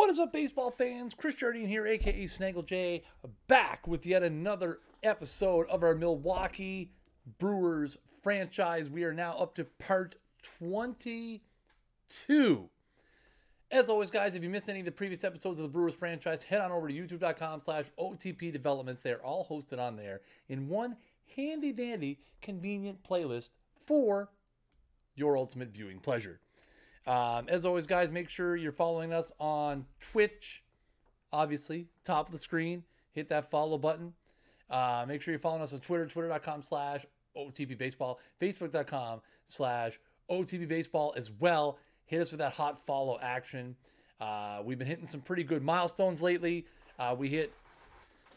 What is up, baseball fans? Kris here, a.k.a. Snaggle J, back with yet another episode of our Milwaukee Brewers franchise. We are now up to part 22. As always, guys, if you missed any of the previous episodes of the Brewers franchise, head on over to youtube.com/OOTP developments. They're all hosted on there in one handy-dandy, convenient playlist for your ultimate viewing pleasure. As always, guys, make sure you're following us on Twitch. Obviously, top of the screen. Hit that follow button. Make sure you're following us on Twitter, twitter.com/OTPBaseball, facebook.com/OTPBaseball as well. Hit us with that hot follow action. We've been hitting some pretty good milestones lately. We hit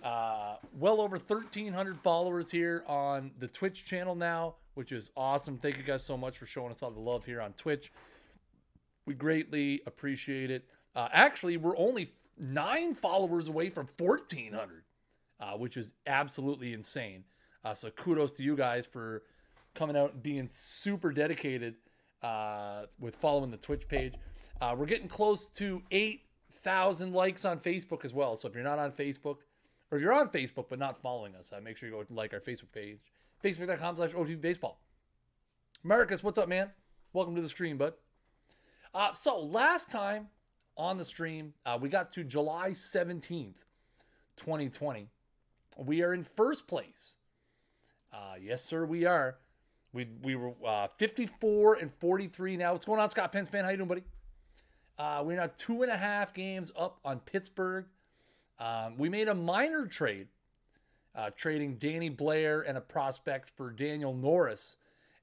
well over 1,300 followers here on the Twitch channel now, which is awesome. Thank you guys so much for showing us all the love here on Twitch. We greatly appreciate it. Actually, we're only 9 followers away from 1,400, which is absolutely insane. So kudos to you guys for coming out and being super dedicated with following the Twitch page. We're getting close to 8,000 likes on Facebook as well. So if you're not on Facebook, or if you're on Facebook but not following us, make sure you go like our Facebook page, facebook.com/OTPBaseball. Marcus, what's up, man? Welcome to the stream, bud. So last time on the stream, we got to July 17th, 2020. We are in first place. Yes, sir, we are. We were 54-43 now. What's going on, Scott Pence fan? How you doing, buddy? We're now 2.5 games up on Pittsburgh. We made a minor trade, trading Danny Blair and a prospect for Daniel Norris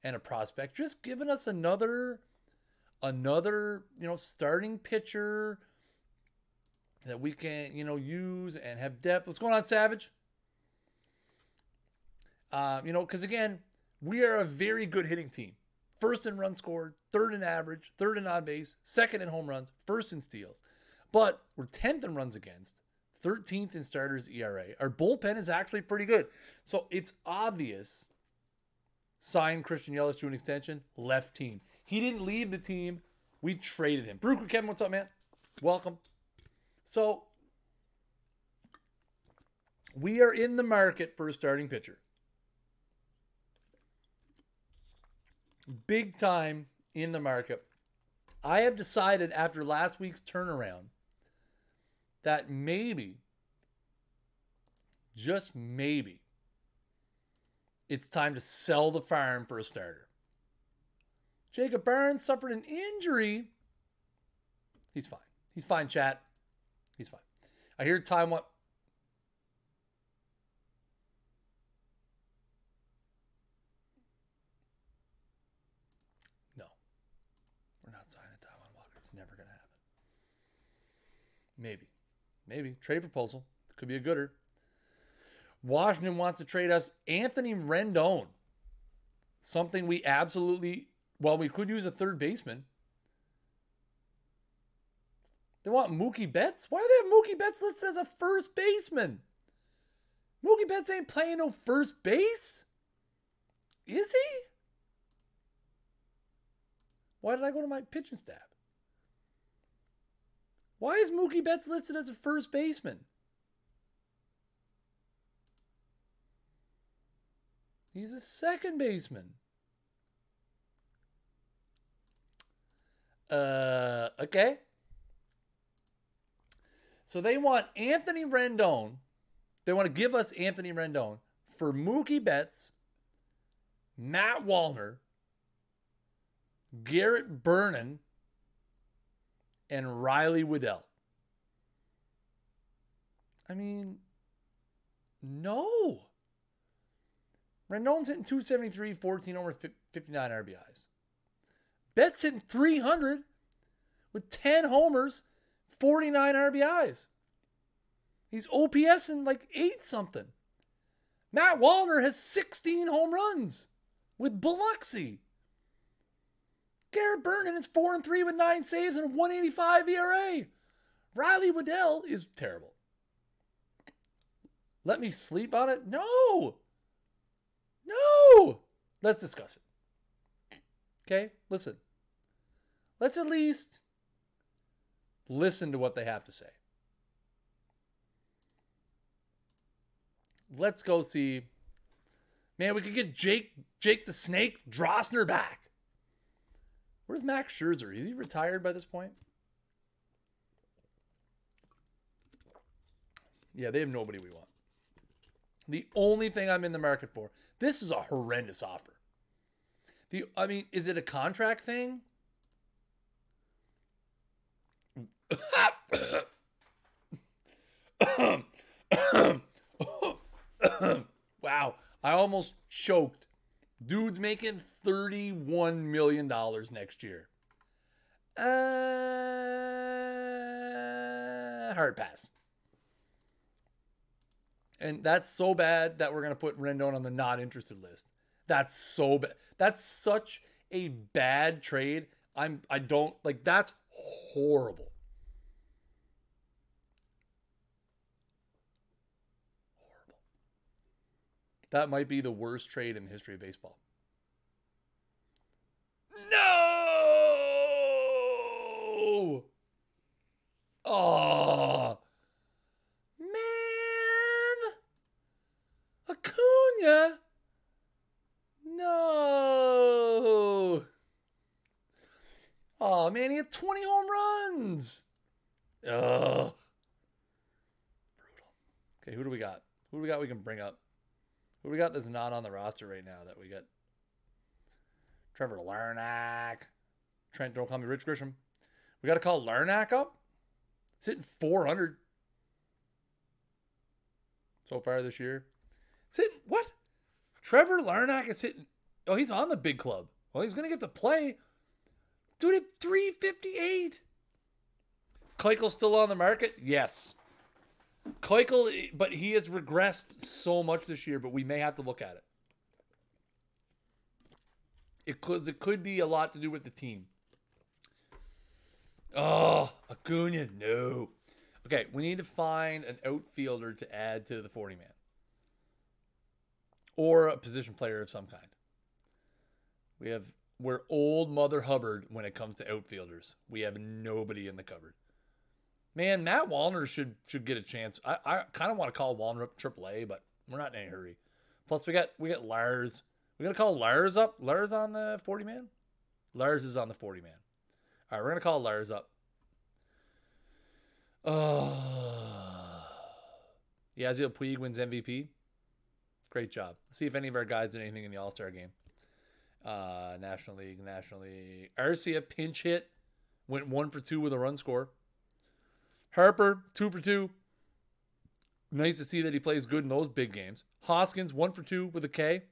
and a prospect, just giving us another starting pitcher that we can use and have depth. What's going on, Savage? Because again, we are a very good hitting team. First in runs scored, third in average, third in on base, second in home runs, first in steals. But we're 10th in runs against, 13th in starters ERA. Our bullpen is actually pretty good. So it's obvious. Signed Christian Yelich to an extension, left team. He didn't leave the team. We traded him. Brooklyn Kevin, what's up, man? Welcome. So we are in the market for a starting pitcher. Big time in the market. I have decided after last week's turnaround that maybe, just maybe, it's time to sell the farm for a starter. Jacob Barnes suffered an injury. He's fine. He's fine, chat. He's fine. I hear Taiwan. No. We're not signing Taiwan Walker. It's never going to happen. Maybe. Maybe. Trade proposal. Could be a gooder. Washington wants to trade us Anthony Rendon. Something we absolutely... Well, we could use a third baseman. They want Mookie Betts? Why do they have Mookie Betts listed as a first baseman? Mookie Betts ain't playing no first base. Is he? Why did I go to my pitching staff? Why is Mookie Betts listed as a first baseman? He's a second baseman. Okay. So they want Anthony Rendon. They want to give us Anthony Rendon for Mookie Betts, Matt Wallner, Garrett Vernon, and Riley Waddell. I mean, no. Rendon's hitting 273, 14 homers, 59 RBIs. Betts hitting 300 with 10 homers, 49 RBIs. He's OPS in like 8-something. Matt Wallner has 16 home runs with Biloxi. Garrett Vernon is 4-3 with 9 saves and a 185 ERA. Riley Waddell is terrible. Let me sleep on it? No. No. Let's discuss it. Okay, listen. Let's at least Listen to what they have to say. Let's go see. Man, we could get Jake the Snake Drossner back. Where's Max Scherzer? Is he retired by this point? Yeah, they have nobody we want. The only thing I'm in the market for, this is a horrendous offer. Is it a contract thing? Wow, I almost choked. Dude's making $31 million next year. Hard pass. And that's so bad that we're going to put Rendon on the not interested list. That's so bad. That's such a bad trade. That's horrible. Horrible. That might be the worst trade in the history of baseball. No! Oh, man. Acuna. No. Oh, man, he had 20 home runs. Ugh. Brutal. Okay, who do we got? Who do we got we can bring up? Who do we got that's not on the roster right now that we got? Trevor Larnach. Trent, don't call me Rich Grisham. We got to call Larnach up? He's hitting 400 so far this year. It's hitting, what? Trevor Larnach is hitting, oh, he's on the big club. Well, he's going to get to play. Dude, at 358. Keuchel's still on the market? Yes. Keuchel, but he has regressed so much this year, but we may have to look at it. It could be a lot to do with the team. Oh, Acuna, no. Okay, we need to find an outfielder to add to the 40-man. Or a position player of some kind. We're old Mother Hubbard when it comes to outfielders. We have nobody in the cupboard. Man, Matt Wallner should get a chance. I kind of want to call Wallner up AAA, but we're not in any hurry. Plus, we got Lars. We got to call Lars up. Lars on the 40-man? Lars is on the 40-man. All right, we're going to call Lars up. Yasiel Puig wins MVP. Great job. Let's see if any of our guys did anything in the All-Star game. National League. Arcia pinch hit. Went 1 for 2 with a run score. Harper, 2 for 2. Nice to see that he plays good in those big games. Hoskins, 1 for 2 with a K.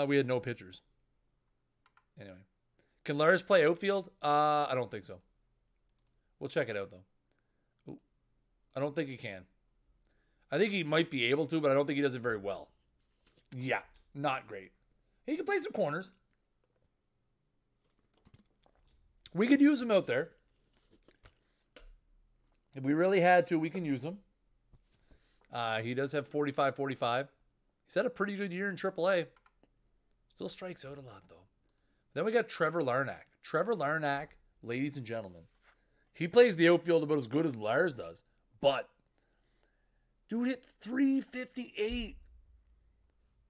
We had no pitchers. Anyway. Can Lars play outfield? I don't think so. We'll check it out, though. Ooh. I don't think he can. I think he might be able to, but I don't think he does it very well. Yeah, not great. He can play some corners. We could use him out there. If we really had to, we can use him. He does have 45-45. He's had a pretty good year in AAA. Still strikes out a lot, though. Then we got Trevor Larnach. Trevor Larnach, ladies and gentlemen. He plays the outfield about as good as Lars does. But dude hit 358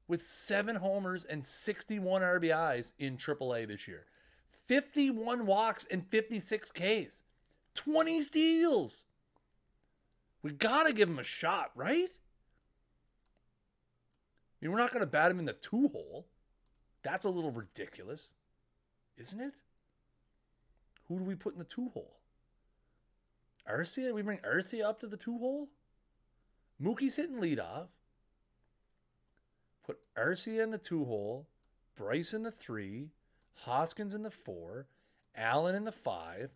with 7 homers and 61 RBIs in AAA this year. 51 walks and 56 Ks. 20 steals. We got to give him a shot, right? I mean, we're not going to bat him in the 2-hole. That's a little ridiculous, isn't it? Who do we put in the 2-hole? Arcia? We bring Arcia up to the 2-hole? Mookie's hitting leadoff. Put Arcia in the 2-hole. Bryce in the 3. Hoskins in the 4. Allen in the 5.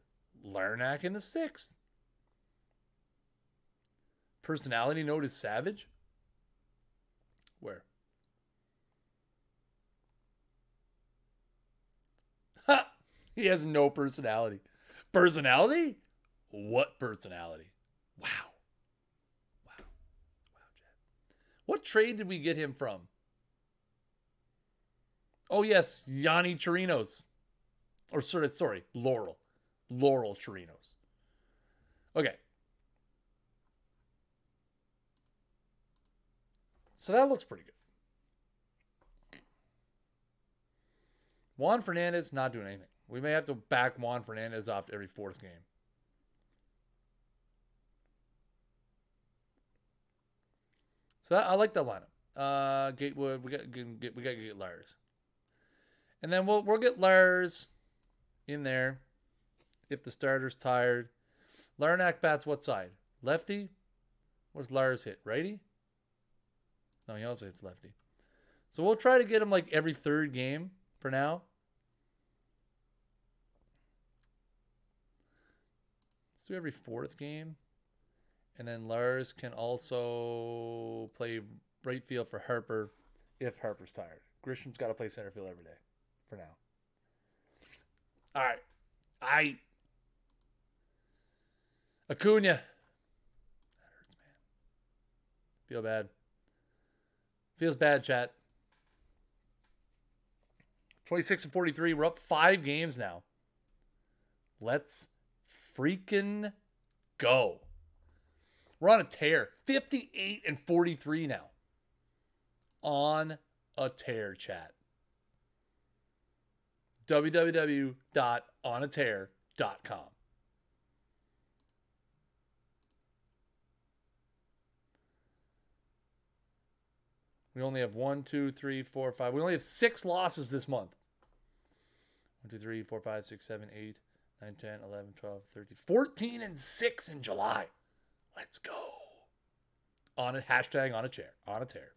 Larnach in the 6th. Personality note is Savage. Where? Ha! He has no personality. Personality? What personality? Wow. Wow, Chad. What trade did we get him from? Oh, yes. Yanni Chirinos. Or sorry, Laurel. Laurel Chirinos. Okay. So that looks pretty good. Juan Fernandez not doing anything. We may have to back Juan Fernandez off every fourth game. So I like that lineup. Gatewood, we got to get Lars, and then we'll get Lars in there if the starter's tired. Larnack bats what side? Lefty. What's Lars hit? Righty. No, he also hits lefty. So we'll try to get him like every third game for now. Let's do every fourth game. And then Lars can also play right field for Harper if Harper's tired. Grisham's got to play center field every day for now. All right. Acuna. That hurts, man. Feel bad. Feels bad, chat. 26-43. We're up 5 games now. Let's freaking go. We're on a tear. 58-43 now. On a tear, chat. www.onatear.com. We only have 1, 2, 3, 4, 5. We only have 6 losses this month. 1, 2, 3, 4, 5, 6, 7, 8, 9, 10, 11, 12, 13, 14 and 6 in July. Let's go. On a hashtag on a chair. On a tear.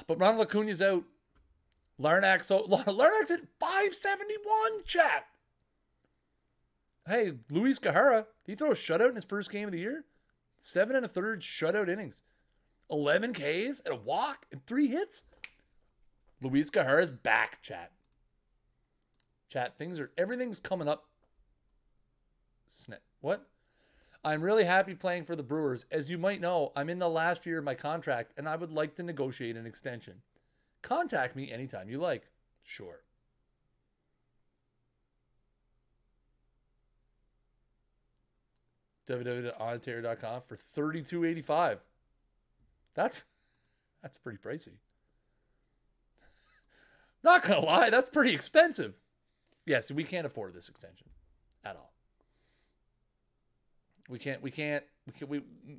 But Ronald Acuna's out. Larnack's at 571, chat. Hey, Luis Guerrero, did he throw a shutout in his first game of the year? 7 1/3 shutout innings. 11 Ks and a walk and 3 hits. Luis Guerrero's back, chat. Chat, everything's coming up. What? I'm really happy playing for the Brewers. As you might know, I'm in the last year of my contract, and I would like to negotiate an extension. Contact me anytime you like. Sure. www.onatear.com for $32.85. That's pretty pricey. Not gonna lie, that's pretty expensive. Yes, we can't afford this extension at all.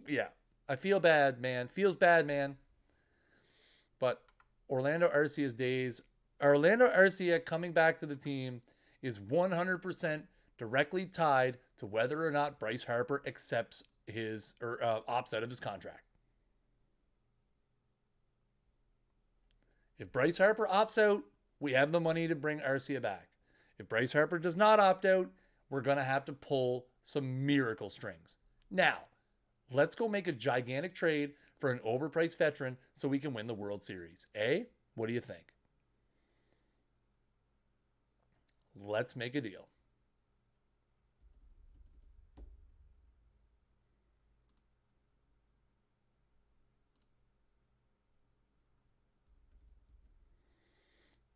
Yeah. I feel bad, man. Feels bad, man. But Orlando Arcia coming back to the team is 100% directly tied to whether or not Bryce Harper accepts his or opts out of his contract. If Bryce Harper opts out, we have the money to bring Arcia back. If Bryce Harper does not opt out, we're going to have to pull some miracle strings. Now, let's go make a gigantic trade for an overpriced veteran so we can win the World Series. Eh? What do you think? Let's make a deal.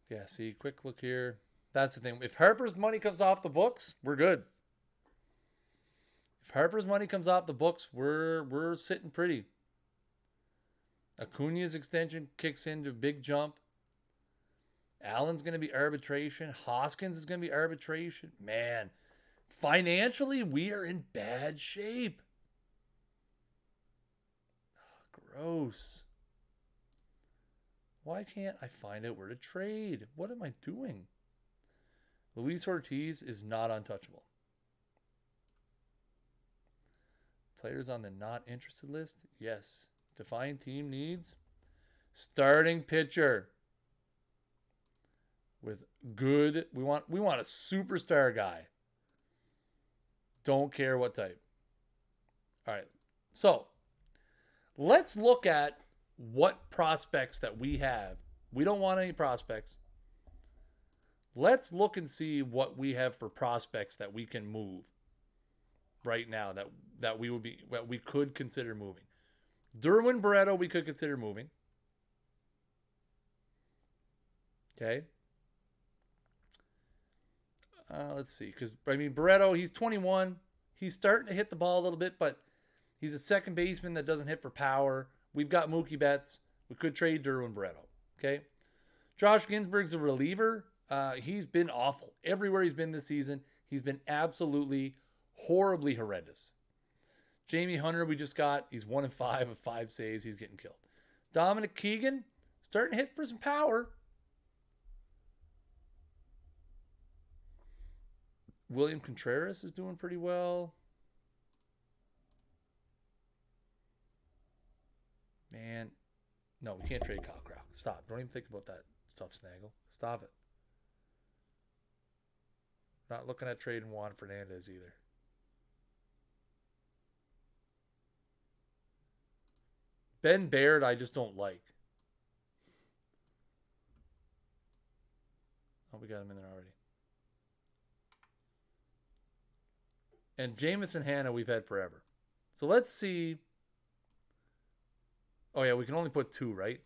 Yeah, see, quick look here. That's the thing. If Harper's money comes off the books, we're good. If Harper's money comes off the books, we're sitting pretty. Acuna's extension kicks into a big jump. Allen's going to be arbitration. Hoskins is going to be arbitration. Man, financially, we are in bad shape. Gross. Why can't I find out where to trade? What am I doing? Luis Ortiz is not untouchable. Players on the not interested list? Yes. Define team needs. Starting pitcher. With good, we want a superstar guy. Don't care what type. All right. So, let's look at what prospects that we have. We don't want any prospects. Let's look and see what we have for prospects that we can move right now that we could consider moving. Derwin Barreto we could consider moving. Okay. Let's see. Because, I mean, Barreto, he's 21. He's starting to hit the ball a little bit, but he's a second baseman that doesn't hit for power. We've got Mookie Betts. We could trade Derwin Barreto. Okay. Josh Ginsburg's a reliever. He's been awful. Everywhere he's been this season, he's been absolutely horribly horrendous. Jamie Hunter, we just got. He's 1-5 of 5 saves. He's getting killed. Dominic Keegan, starting to hit for some power. William Contreras is doing pretty well. Man, no, we can't trade Kyle Crouch. Stop. Don't even think about that stuff, Snaggle. Stop it. Not looking at trading Juan Fernandez either. Ben Baird, I just don't like. Oh, we got him in there already. And Jamison Hanna we've had forever. So let's see. Oh, yeah, we can only put 2, right?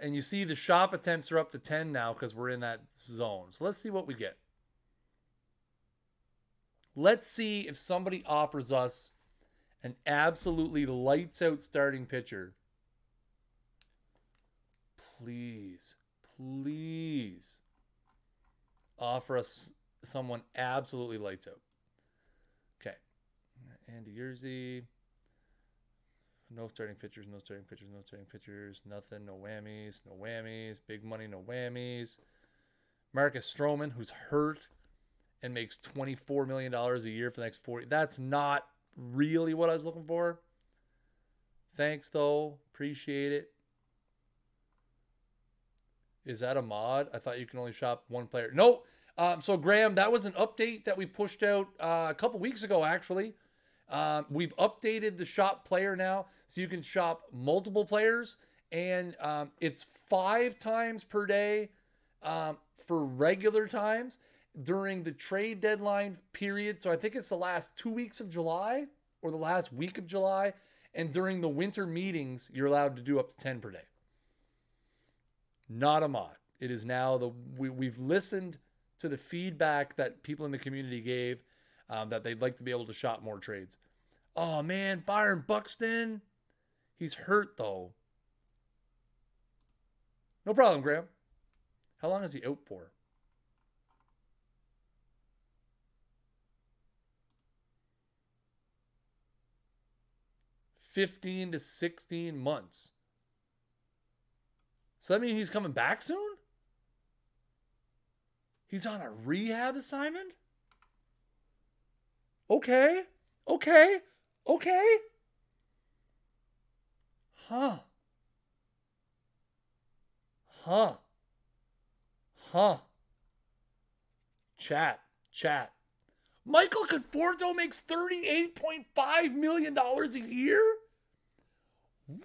And you see the shop attempts are up to 10 now because we're in that zone. So let's see what we get. Let's see if somebody offers us an absolutely lights out starting pitcher. Please, please offer us someone absolutely lights out. Okay. Andy Yerzy. No starting pitchers, no starting pitchers, no starting pitchers. Nothing, no whammies, no whammies. Big money, no whammies. Marcus Stroman, who's hurt and makes $24 million a year for the next 40. That's not really what I was looking for. Thanks, though. Appreciate it. Is that a mod? I thought you can only shop one player. No. So, Graham, that was an update that we pushed out a couple weeks ago, actually. We've updated the shop player now, so you can shop multiple players. And it's 5 times per day for regular times during the trade deadline period. So I think it's the last 2 weeks of July or the last week of July. And during the winter meetings, you're allowed to do up to 10 per day. Not a mod. It is now we've listened to the feedback that people in the community gave that they'd like to be able to shop more trades. Oh, man, Byron Buxton. He's hurt, though. No problem, Graham. How long is he out for? $15 to 16 months. So that means he's coming back soon? He's on a rehab assignment? Okay. Okay. Okay. Huh. Huh. Huh. Chat. Michael Conforto makes $38.5 million a year?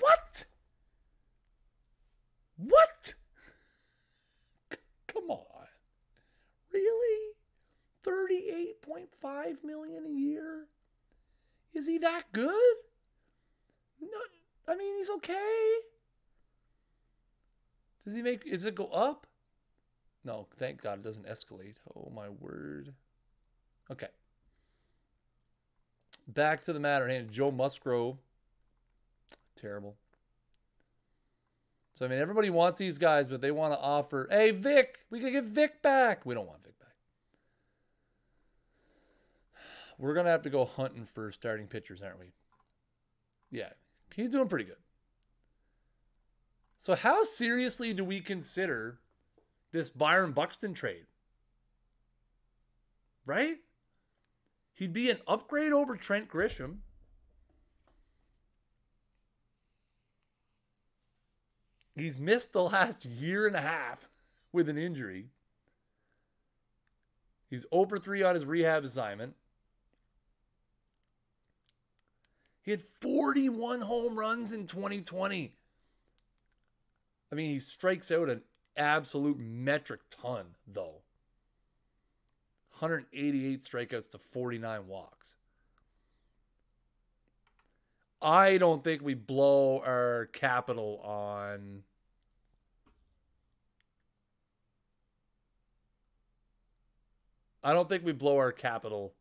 What? What? Come on. Really? $38.5 million a year? Is he that good? No, I mean, he's okay. Does it go up? No, thank God it doesn't escalate. Oh, my word. Okay. Back to the matter at hand. Joe Musgrove. Terrible. So, I mean, everybody wants these guys, but they want to offer, hey, Vic, we can get Vic back. We don't want Vic back. We're going to have to go hunting for starting pitchers, aren't we? Yeah, he's doing pretty good. So how seriously do we consider this Byron Buxton trade? Right? He'd be an upgrade over Trent Grisham. He's missed the last year and a half with an injury. He's 0-3 on his rehab assignment. He had 41 home runs in 2020. I mean, he strikes out an absolute metric ton, though. 188 strikeouts to 49 walks. I don't think we blow our capital on I don't think we blow our capital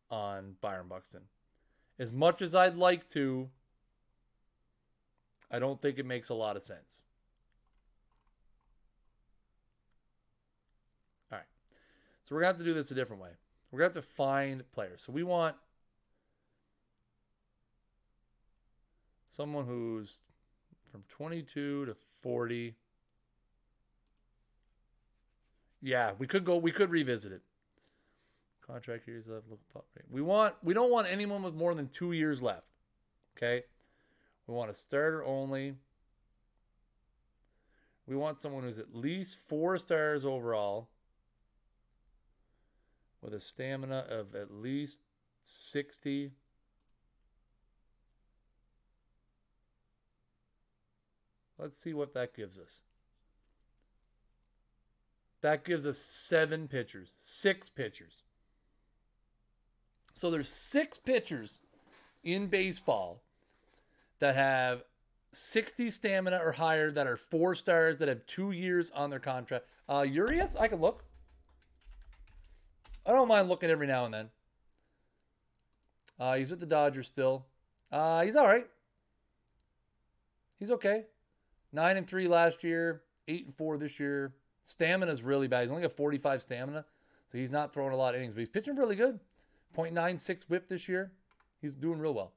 on Byron Buxton. As much as I'd like to, I don't think it makes a lot of sense. All right. So we're going to have to do this a different way. We're going to have to find players. So we want someone who's from 22 to 40. Yeah, we could revisit it. Contract years left. We don't want anyone with more than 2 years left. Okay? We want a starter only. We want someone who's at least 4 stars overall with a stamina of at least 60. Let's see what that gives us. That gives us 7 pitchers. 6 pitchers. So there's 6 pitchers in baseball that have 60 stamina or higher that are 4 stars that have 2 years on their contract. Urias, I can look. I don't mind looking every now and then. He's with the Dodgers still. He's all right. He's okay. 9-3 last year, 8-4 this year. Stamina's really bad. He's only got 45 stamina, so he's not throwing a lot of innings, but he's pitching really good. 0.96 whip this year. He's doing real well.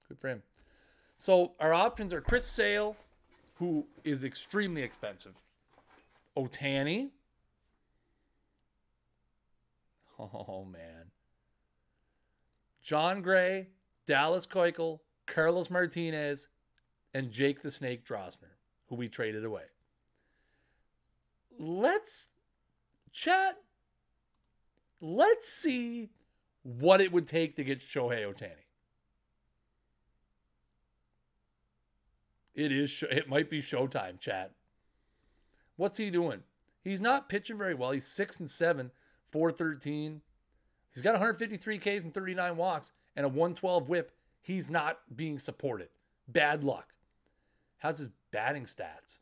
Good for him. So our options are Chris Sale, who is extremely expensive. Ohtani. Oh, man. John Gray, Dallas Keuchel, Carlos Martinez, and Jake the Snake Drosner, who we traded away. Let's see what it would take to get Shohei Ohtani. It might be showtime, chat. What's he doing? He's not pitching very well. He's 6-7, 413. He's got 153 Ks and 39 walks and a 112 whip. He's not being supported. Bad luck. How's his batting stats?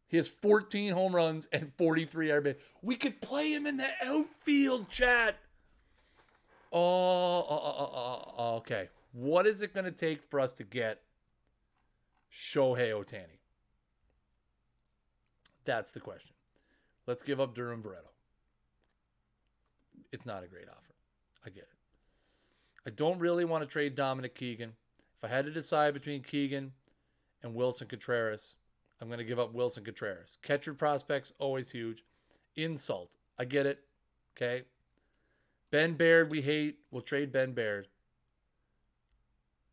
He has 14 home runs and 43 RBI. We could play him in the outfield, chat. Okay. What is it going to take for us to get Shohei Ohtani? That's the question. Let's give up Durham Barreto. It's not a great offer. I get it. I don't really want to trade Dominic Keegan. If I had to decide between Keegan and Wilson Contreras, I'm going to give up Wilson Contreras. Catcher prospects, always huge. Insult. I get it. Okay. Ben Baird, we hate. We'll trade Ben Baird.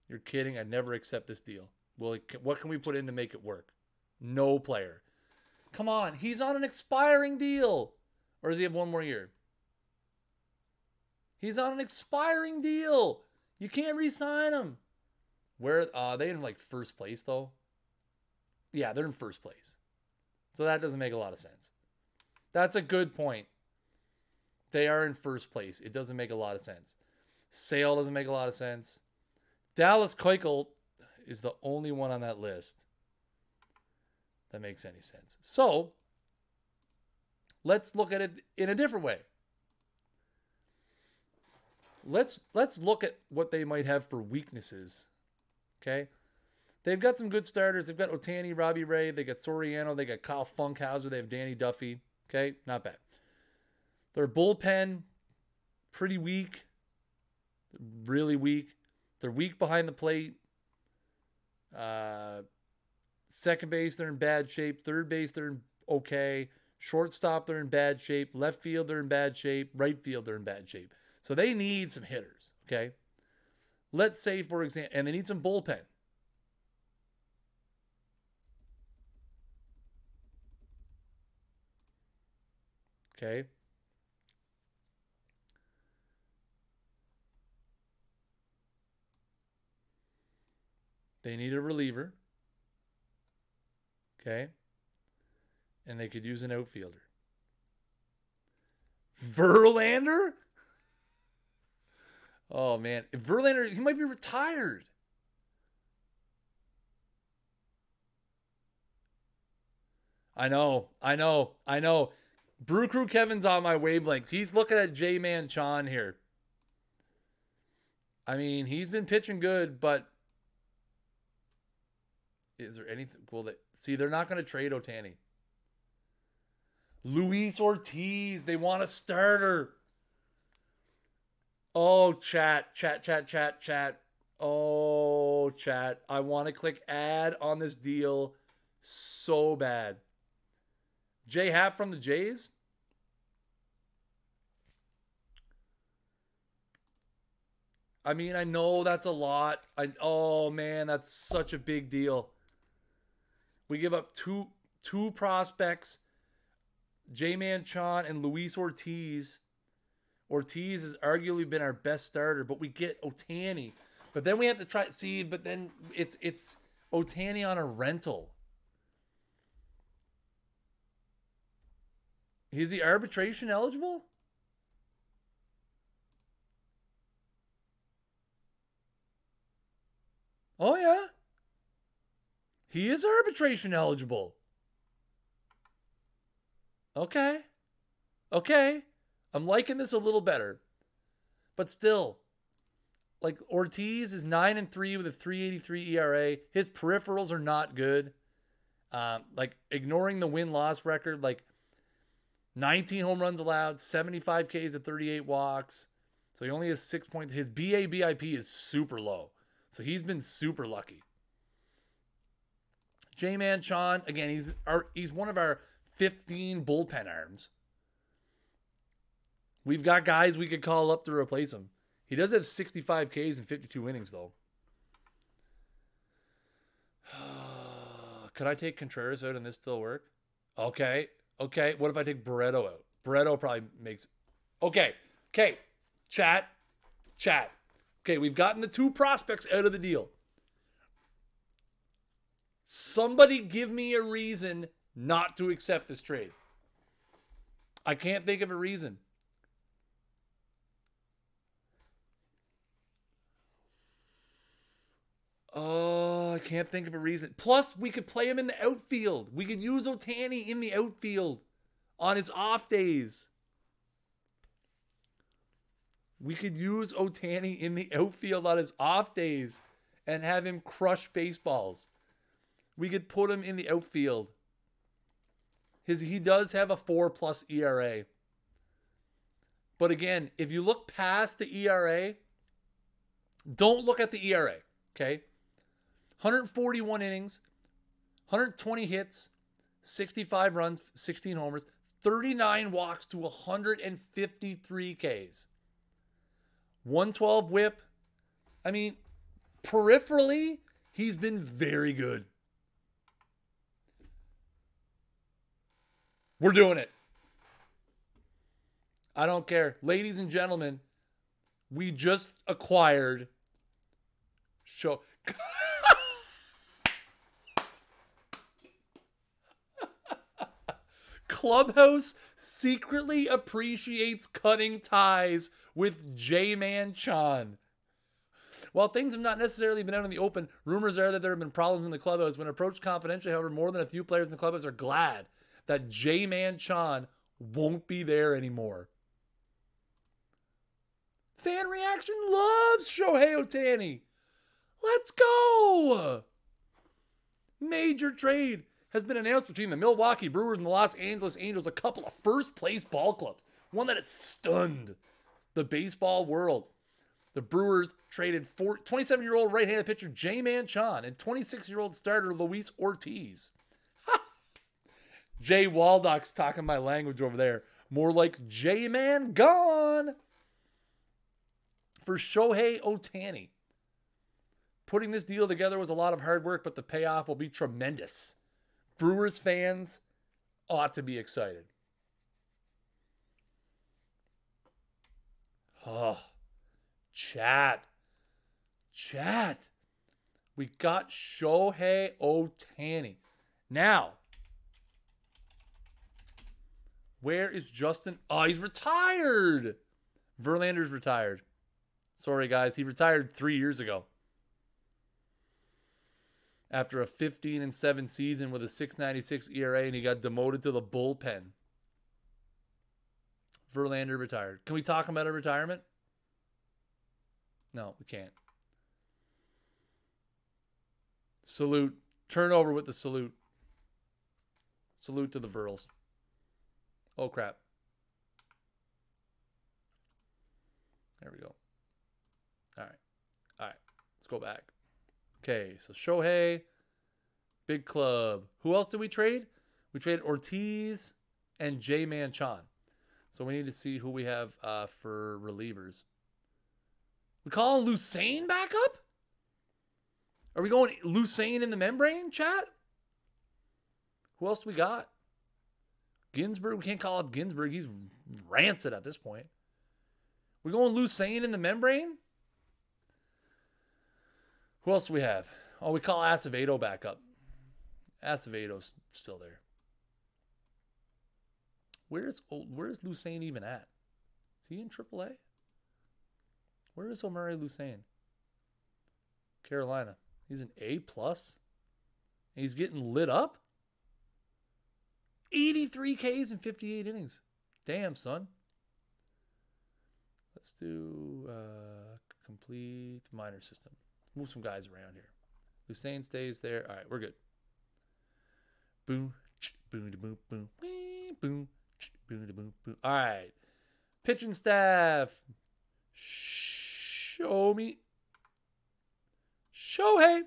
You're kidding. I'd never accept this deal. Well, what can we put in to make it work? No player. Come on. He's on an expiring deal. Or does he have one more year? He's on an expiring deal. You can't re-sign him. Where are they in like first place though? Yeah, they're in first place. So that doesn't make a lot of sense. That's a good point. They are in first place. It doesn't make a lot of sense. Sale doesn't make a lot of sense. Dallas Keuchel is the only one on that list that makes any sense. So let's look at it in a different way. Let's look at what they might have for weaknesses. Okay? They've got some good starters. They've got Ohtani, Robbie Ray. They got Soriano. They got Kyle Funkhauser. They have Danny Duffy. Okay? Not bad. Their bullpen, pretty weak. Really weak. They're weak behind the plate. Second base, they're in bad shape. Third base, they're in okay. Shortstop, they're in bad shape. Left field, they're in bad shape. Right field, they're in bad shape. So they need some hitters, okay? Let's say, for example, and they need some bullpen. Okay? They need a reliever. Okay? And they could use an outfielder. Verlander? Oh, man. If Verlander, he might be retired. I know. I know. I know. Brew Crew Kevin's on my wavelength. He's looking at J-Man Chan here. I mean, he's been pitching good, but is there anything cool that... See, they're not going to trade Ohtani. Luis Ortiz. They want a starter. Oh, chat. Oh, chat. I want to click add on this deal so bad. J Happ from the Jays? I mean, I know that's a lot. Oh, man, that's such a big deal. We give up two prospects, J-Man Chan and Luis Ortiz. Ortiz has arguably been our best starter, but we get Ohtani. But then we have to try see, but then it's Ohtani on a rental. Is he arbitration eligible? Oh, yeah. He is arbitration eligible. Okay. Okay. I'm liking this a little better. But still, like Ortiz is 9-3 with a 3.83 ERA. His peripherals are not good. Like ignoring the win-loss record, like 19 home runs allowed, 75 Ks at 38 walks. So he only has 6 points. His BABIP is super low. So he's been super lucky. J-Man Chan, again, he's one of our 15 bullpen arms. We've got guys we could call up to replace him. He does have 65 Ks and 52 innings, though. Could I take Contreras out and this still work? Okay. Okay. What if I take Barreto out? Barreto probably makes... Okay. Okay. Chat. Okay, we've gotten the two prospects out of the deal. Somebody give me a reason not to accept this trade. I can't think of a reason. Oh, I can't think of a reason. Plus, we could play him in the outfield. We could use Ohtani in the outfield on his off days. We could use Ohtani in the outfield on his off days and have him crush baseballs. We could put him in the outfield. He does have a 4+ ERA. But again, if you look past the ERA, don't look at the ERA, okay? 141 innings, 120 hits, 65 runs, 16 homers, 39 walks to 153 Ks. 112 whip. I mean, peripherally, he's been very good. We're doing it. I don't care. Ladies and gentlemen, we just acquired Clubhouse secretly appreciates cutting ties with J-Man Chan. While things have not necessarily been out in the open, rumors are that there have been problems in the clubhouse. When approached confidentially, however, more than a few players in the clubhouse are glad that J-Man Chan won't be there anymore. Fan reaction loves Shohei Ohtani. Let's go! Major trade has been announced between the Milwaukee Brewers and the Los Angeles Angels, a couple of first-place ball clubs. One that has stunned the baseball world. The Brewers traded 27-year-old right-handed pitcher J-Man Chan and 26-year-old starter Luis Ortiz. Jay Waldock's talking my language over there. More like J-Man gone. For Shohei Ohtani. Putting this deal together was a lot of hard work, but the payoff will be tremendous. Brewers fans ought to be excited. Oh, chat. We got Shohei Ohtani. Now, where is Justin? Oh, he's retired. Verlander's retired. Sorry, guys. He retired 3 years ago. after a 15-7 season with a 6.96 ERA, and he got demoted to the bullpen. Verlander retired. Can we talk about a retirement? No, we can't. Salute. Turnover with the salute. Salute to the Verls. Oh, crap. There we go. All right. All right. Let's go back. Okay, so Shohei, big club. Who else did we trade? We traded Ortiz and J-Man Chan. So we need to see who we have for relievers. We call Lucane back up? Are we going Lucane in the membrane, chat? Who else we got? Ginsburg. We can't call up Ginsburg. He's rancid at this point. We going Lucane in the membrane? Who else do we have? Oh, we call Acevedo back up. Acevedo's still there. Where's Lucane even at? Is he in AAA? Where is Omari Lucane? Carolina. He's an A+. He's getting lit up. 83 Ks in 58 innings. Damn, son. Let's do complete minor system. Move some guys around here. Lucane stays there. All right, we're good. Boom, boom, boom, boom, boom, boom, boom, boom. All right, pitching staff. Show me. Shohei.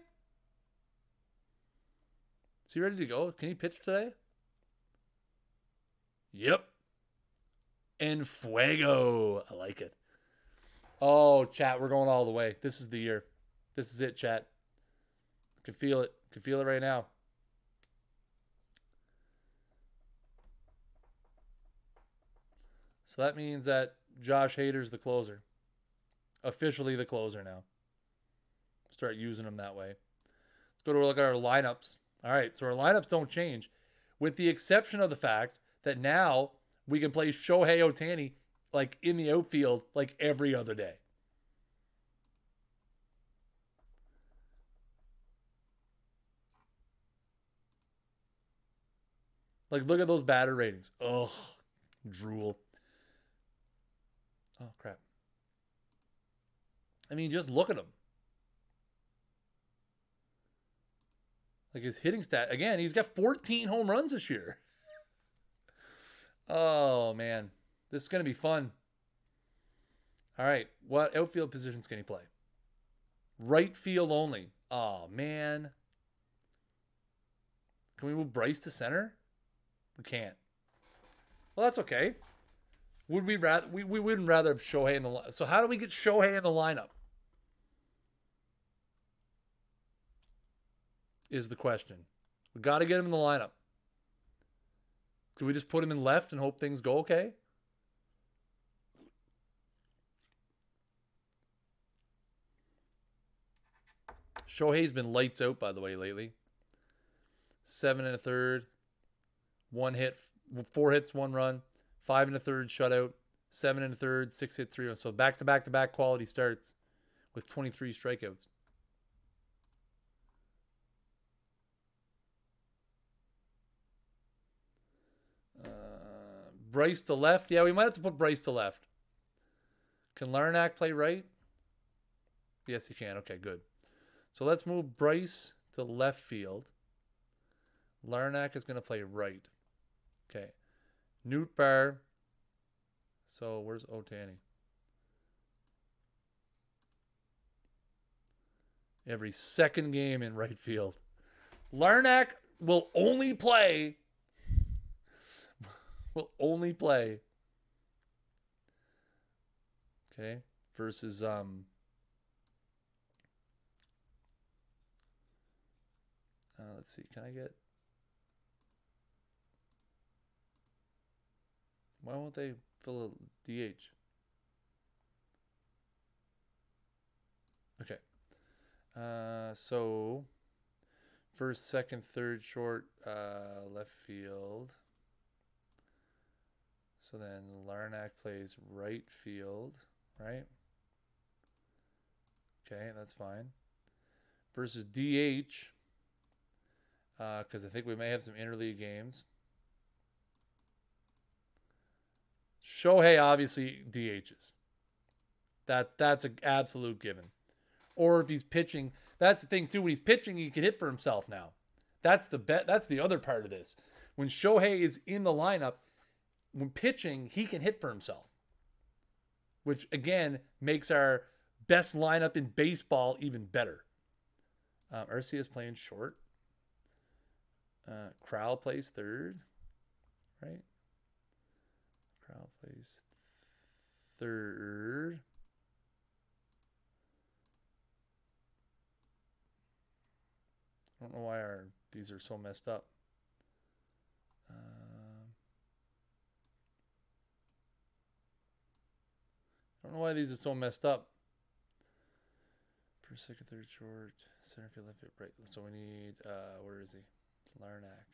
Is he ready to go? Can he pitch today? Yep. And fuego. I like it. Oh, chat, we're going all the way. This is the year. This is it, chat. Can feel it. Can feel it right now. So that means that Josh Hader's the closer. Officially the closer now. Start using him that way. Let's go to look at our lineups. All right, so our lineups don't change, with the exception of the fact that now we can play Shohei Ohtani like in the outfield like every other day. Like, look at those batter ratings. Ugh, drool. Oh, crap. I mean, just look at him. Like, his hitting stat. Again, he's got 14 home runs this year. Oh, man. This is going to be fun. All right. What outfield positions can he play? Right field only. Oh, man. Can we move Bryce to center? We can't. Well, that's okay. Would we rather? We wouldn't rather have Shohei in the lineup. So how do we get Shohei in the lineup? Is the question. We got to get him in the lineup. Do we just put him in left and hope things go okay? Shohei's been lights out, by the way, lately. 7 1/3. 1 hit, 4 hits, 1 run. 5 1/3 shutout. 7 1/3, 6 hit, 3 runs. So back-to-back-to-back quality starts with 23 strikeouts. Bryce to left. Yeah, we might have to put Bryce to left. Can Larnack play right? Yes, he can. Okay, good. So let's move Bryce to left field. Larnack is going to play right. Okay. Newt Bar. So where's Ohtani? Every second game in right field. Larnack will only play. Okay. Versus let's see. Can I get? Why won't they fill a DH? Okay. So first, second, third, short, left field. So then Larnack plays right field, right? Okay, that's fine. Versus DH. because I think we may have some interleague games. Shohei obviously DHs. That's an absolute given. Or if he's pitching, that's the thing too. When he's pitching, he can hit for himself now. That's the other part of this. When Shohei is in the lineup, when pitching, he can hit for himself, which again makes our best lineup in baseball even better. Urcia is playing short. Crowell plays third, right? Crowell plays third. I don't know why these are so messed up. I don't know why these are so messed up. First, second, third, short, center field, left field, right. So we need, where is he? Larnack.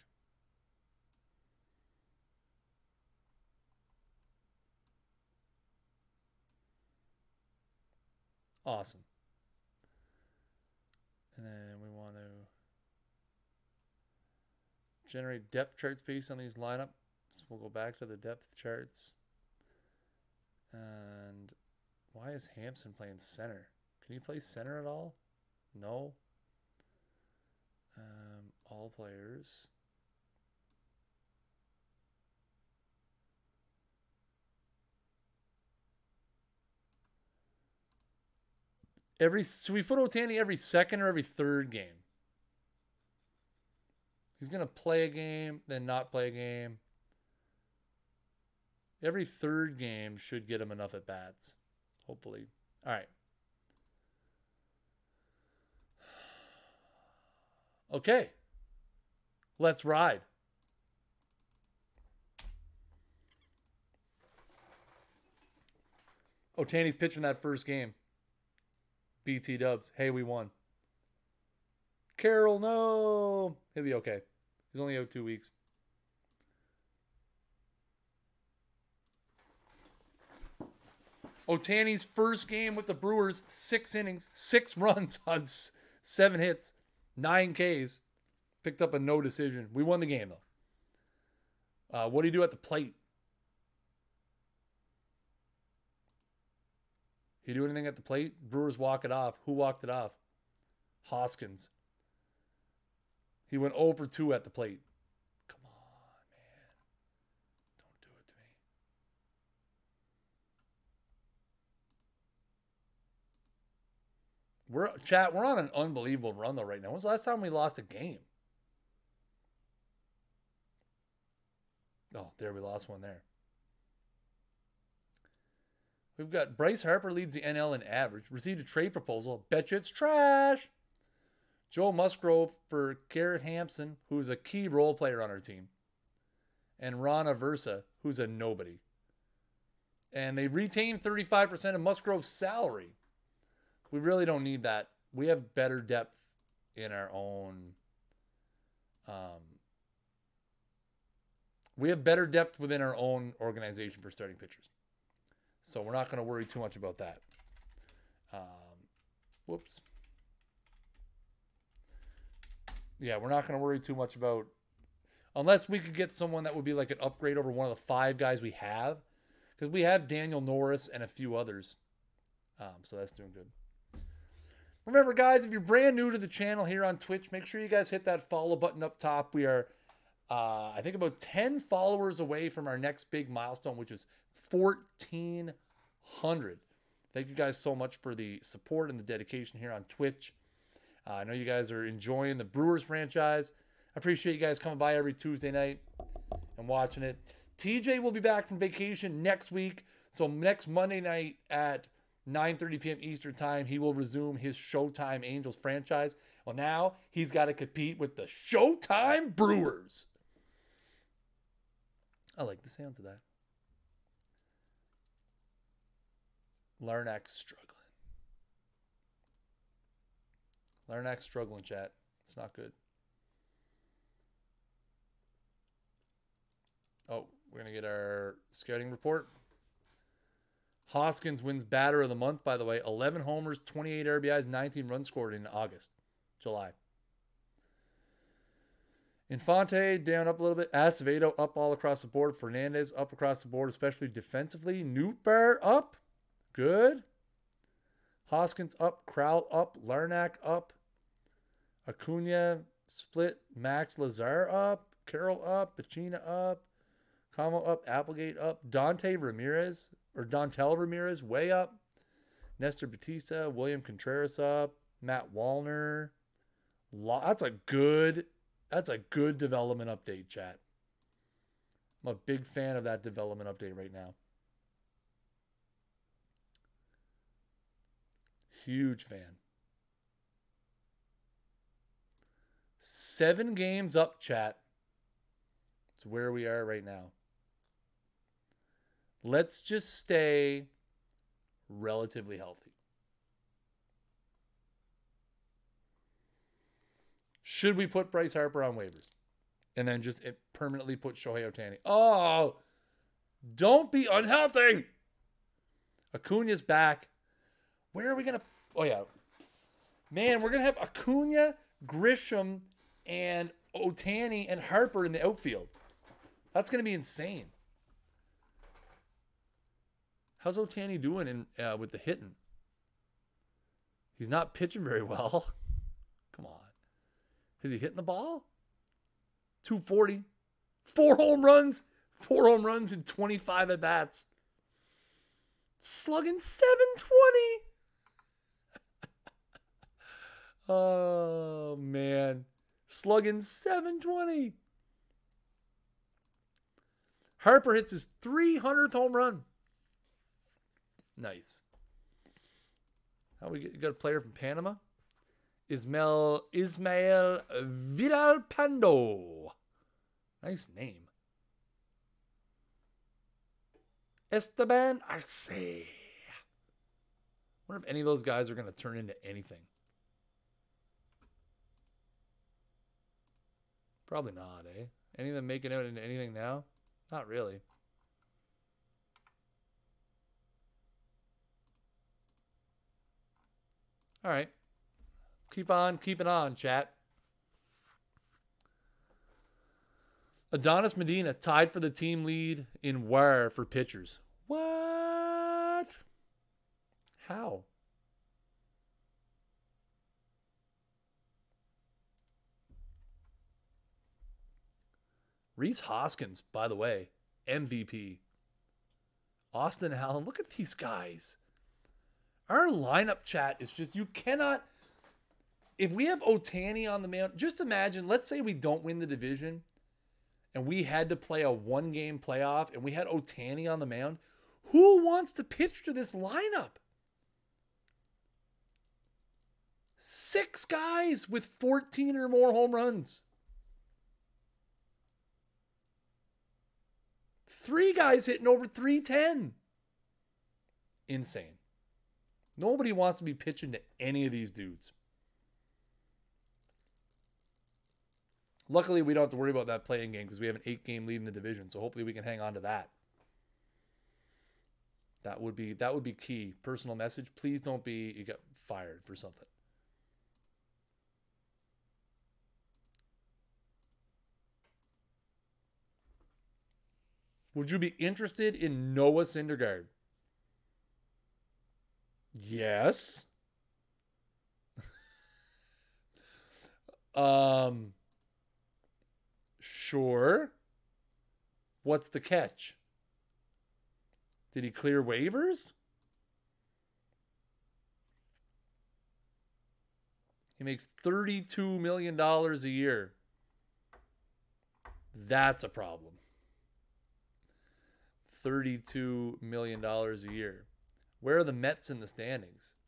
Awesome. And then we want to generate depth charts based on these lineups. So we'll go back to the depth charts. And why is Hampson playing center? Can he play center at all? No. All players. So we put Ohtani every second or every third game. He's going to play a game, then not play a game. Every third game should get him enough at bats. Hopefully. All right. Okay. Let's ride. Ohtani's pitching that first game. BT Dubs. Hey, we won. Carroll, no. He'll be okay. He's only out 2 weeks. Ohtani's first game with the Brewers, 6 innings, 6 runs on 7 hits, 9 Ks. Picked up a no decision. We won the game, though. What do you do at the plate? You do anything at the plate? Brewers walk it off. Who walked it off? Hoskins. He went 0 for 2 at the plate. Come on, man. Don't do it to me. We're on an unbelievable run, though, right now. When's the last time we lost a game? Oh, there, we lost one there. We've got Bryce Harper leads the NL in average. Received a trade proposal. Bet you it's trash. Joe Musgrove for Garrett Hampson, who's a key role player on our team. And Ron Aversa, who's a nobody. And they retained 35% of Musgrove's salary. We really don't need that. We have better depth in our own... we have better depth within our own organization for starting pitchers. So we're not going to worry too much about that. Whoops. Yeah, we're not going to worry too much about... Unless we could get someone that would be like an upgrade over one of the 5 guys we have. Because we have Daniel Norris and a few others. So that's doing good. Remember, guys, if you're brand new to the channel here on Twitch, make sure you guys hit that follow button up top. We are, I think, about 10 followers away from our next big milestone, which is 1,400. Thank you guys so much for the support and the dedication here on Twitch. I know you guys are enjoying the Brewers franchise. I appreciate you guys coming by every Tuesday night and watching it. TJ will be back from vacation next week. So next Monday night at 9:30 p.m. Eastern Time, he will resume his ShoTime Angels franchise. Well, now he's got to compete with the ShoTime Brewers. I like the sounds of that. Larnack's struggling. Larnack's struggling, chat. It's not good. Oh, we're going to get our scouting report. Hoskins wins batter of the month, by the way. 11 homers, 28 RBIs, 19 runs scored in July. Infante down up a little bit. Acevedo up all across the board. Fernandez up across the board, especially defensively. Nootbaar up. Good. Hoskins up. Krall up. Larnack up. Acuna split. Max Lazar up. Carroll up. Pacina up. Como up. Applegate up. Dontel Ramirez way up. Nestor Batista. William Contreras up. Matt Wallner. That's a good development update, chat. I'm a big fan of that development update right now. Huge fan. 7 games up, chat. It's where we are right now. Let's just stay relatively healthy. Should we put Bryce Harper on waivers? And then just permanently put Shohei Ohtani? Oh, don't be unhealthy. Acuna's back. Where are we going to... Oh, yeah. Man, we're going to have Acuna, Grisham, and Ohtani and Harper in the outfield. That's going to be insane. How's Ohtani doing with the hitting? He's not pitching very well. Come on. Is he hitting the ball? 240. 4 home runs. 4 home runs in 25 at-bats. Slugging 720. Oh, man. Slugging 720. Harper hits his 300th home run. Nice. How we got a player from Panama? Ismael Villalpando. Nice name. Esteban Arce. Wonder if any of those guys are going to turn into anything. Probably not, eh? Any of them making out into anything now? Not really. All right. Let's keep on keeping on, chat. Adonis Medina tied for the team lead in WAR for pitchers. What? How? Rhys Hoskins, by the way, MVP. Austin Allen, look at these guys. Our lineup, chat, is just, you cannot, if we have Ohtani on the mound, just imagine, let's say we don't win the division and we had to play a 1-game playoff and we had Ohtani on the mound. Who wants to pitch to this lineup? 6 guys with 14 or more home runs. 3 guys hitting over 310. Insane. Nobody wants to be pitching to any of these dudes. Luckily, we don't have to worry about that playing game because we have an 8-game lead in the division. So hopefully we can hang on to that. That would be key. Personal message. Please don't be you get fired for something. Would you be interested in Noah Syndergaard? Yes. Sure. What's the catch? Did he clear waivers? He makes $32 million a year. That's a problem. $32 million a year. Where are the Mets in the standings?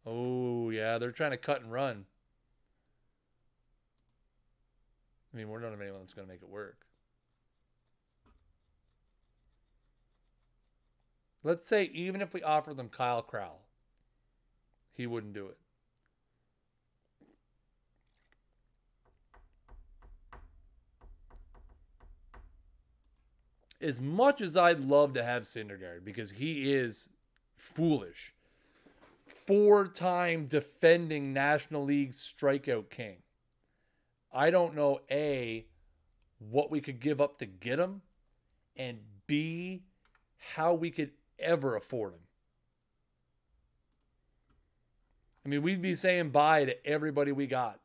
Oh, yeah, they're trying to cut and run. I mean, we're not anyone that's going to make it work. Let's say even if we offer them Kyle Krall, he wouldn't do it. As much as I'd love to have Syndergaard because he is foolish, 4-time defending National League strikeout king, I don't know, A, what we could give up to get him, and B, how we could ever afford him. I mean, we'd be saying bye to everybody we got.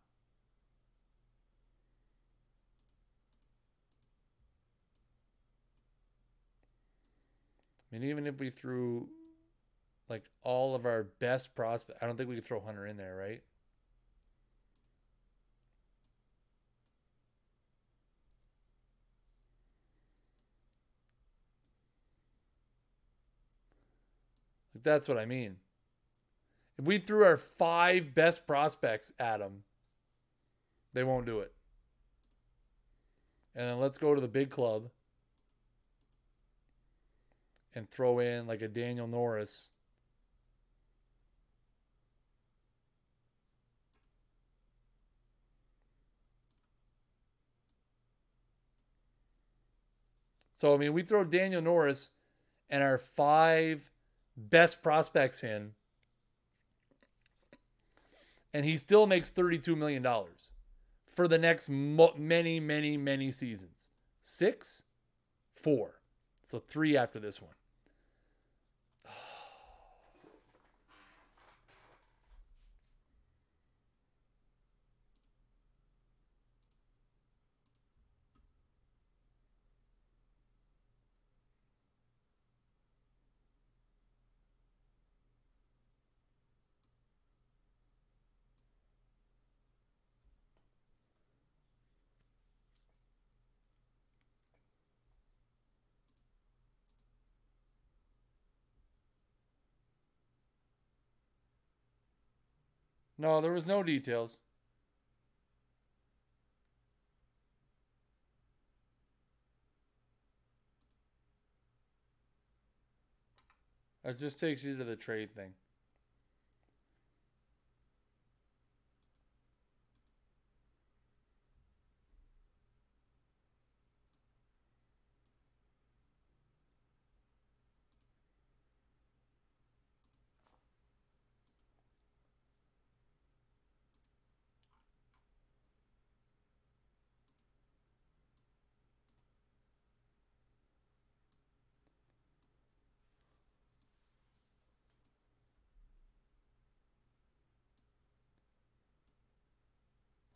I mean, even if we threw like all of our best prospects, I don't think we could throw Hunter in there, right? Like, that's what I mean. If we threw our 5 best prospects at them, they won't do it. And then let's go to the big club and throw in like a Daniel Norris. So, I mean, we throw Daniel Norris and our 5 best prospects in, and he still makes $32 million for the next many, many, many seasons. 6? 4. So 3 after this one. No, there was no details. That just takes you to the trade thing.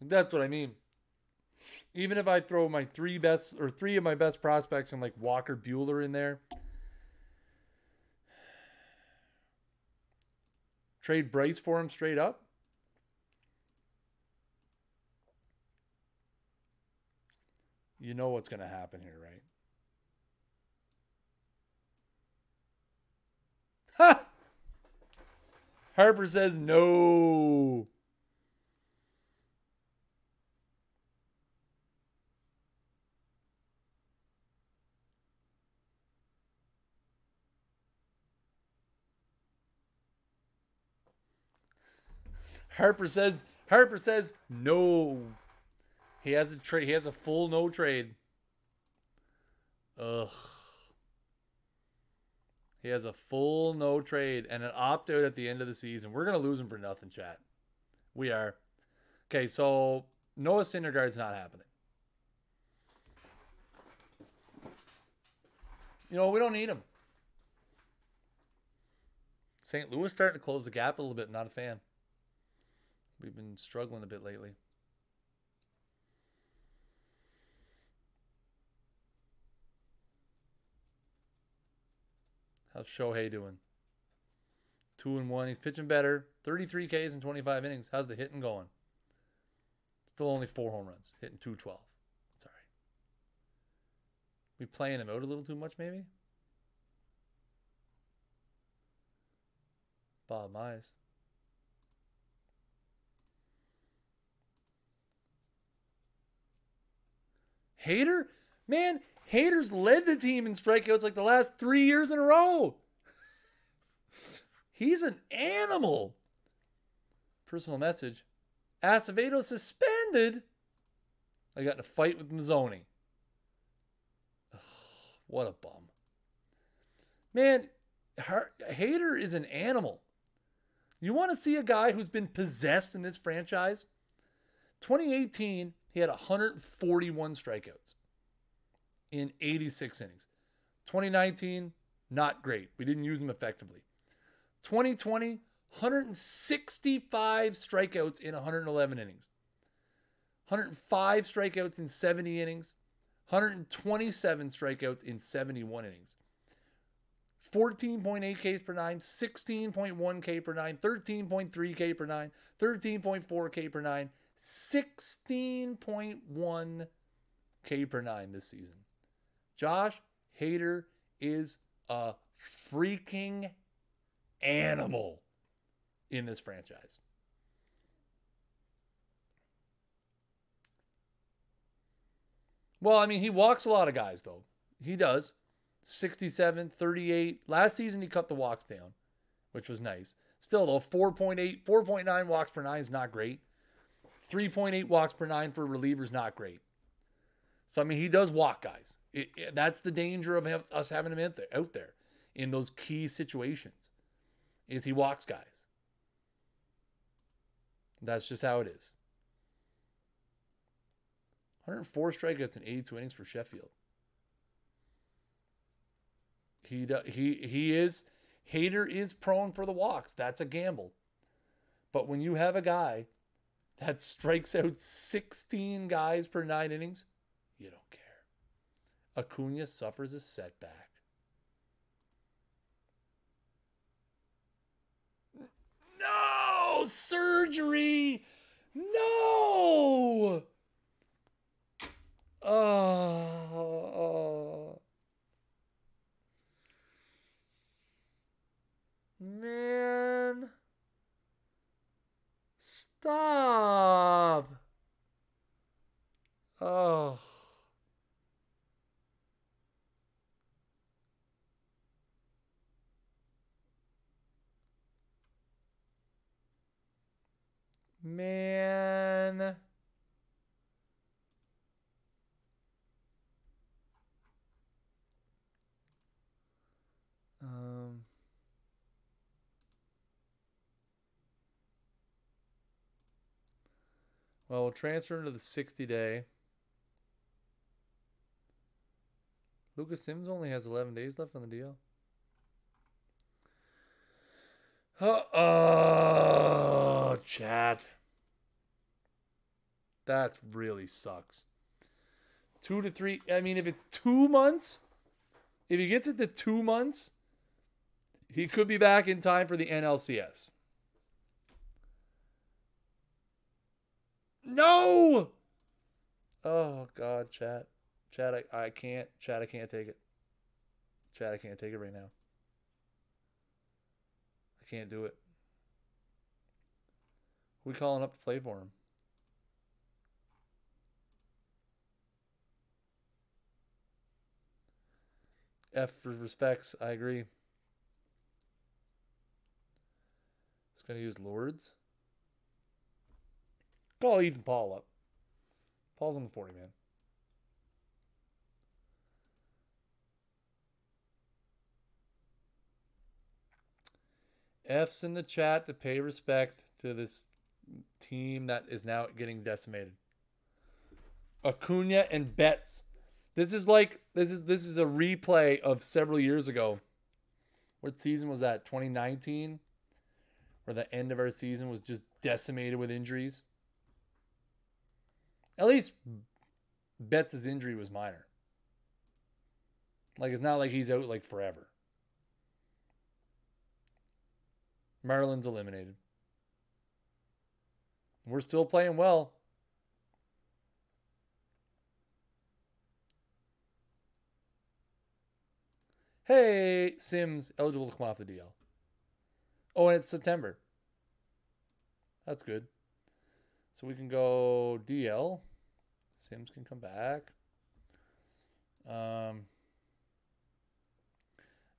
That's what I mean. Even if I throw my 3 of my best prospects and like Walker Buehler in there, trade Bryce for him straight up, you know what's going to happen here, right? Ha! Harper says no. Harper says no. He has a trade. He has a full no trade. Ugh. He has a full no trade and an opt out at the end of the season. We're gonna lose him for nothing, chat. We are. Okay, so Noah Syndergaard's not happening. You know, we don't need him. St. Louis starting to close the gap a little bit. Not a fan. We've been struggling a bit lately. How's Shohei doing? 2-1. He's pitching better. 33 Ks in 25 innings. How's the hitting going? Still only 4 home runs. Hitting 212. It's all right. We playing him out a little too much, maybe? Bob Mize. Hader? Man, Hader's led the team in strikeouts like the last 3 years in a row. He's an animal. Personal message. Acevedo suspended. I got in a fight with Mazzoni. Ugh, what a bum. Man, Hader is an animal. You want to see a guy who's been possessed in this franchise? 2018, he had 141 strikeouts in 86 innings. 2019, not great. We didn't use him effectively. 2020, 165 strikeouts in 111 innings. 105 strikeouts in 70 innings. 127 strikeouts in 71 innings. 14.8 Ks per nine, 16.1 K per nine, 13.3 K per nine, 13.4 K per nine, 16.1 K per nine this season. Josh Hader is a freaking animal in this franchise. Well, I mean, he walks a lot of guys, though. He does. 67, 38. Last season, he cut the walks down, which was nice. Still, though, 4.9 walks per nine is not great. 3.8 walks per nine for relievers, not great. So, I mean, he does walk guys. That's the danger of us having him out there in those key situations, is he walks guys. That's just how it is. 104 strikeouts in 82 innings for Sheffield. Hader is prone for the walks. That's a gamble. But when you have a guy that strikes out 16 guys per 9 innings, you don't care. Acuna suffers a setback. No! Surgery! No! Oh. Man. Stop. Oh. Man. Well, we'll transfer him to the 60-day. Lucas Sims only has 11 days left on the deal. Oh, chat. That really sucks. 2 to 3. I mean, if it's 2 months, if he gets it to 2 months, he could be back in time for the NLCS. No! Oh, God, chat. Chat, I can't. Chat, I can't take it. Chat, I can't take it right now. I can't do it. Who are we calling up to play for him? F for respects. I agree. It's going to use Lourdes. Call Ethan Paul up. Paul's on the 40, man. F's in the chat to pay respect to this team that is now getting decimated. Acuna and Betts. This is a replay of several years ago. What season was that? 2019? Where the end of our season was just decimated with injuries. At least Betts' injury was minor. Like, it's not like he's out like forever. Marlins eliminated. We're still playing well. Hey, Sims eligible to come off the DL. Oh, and it's September. That's good. So we can go DL. Sims can come back.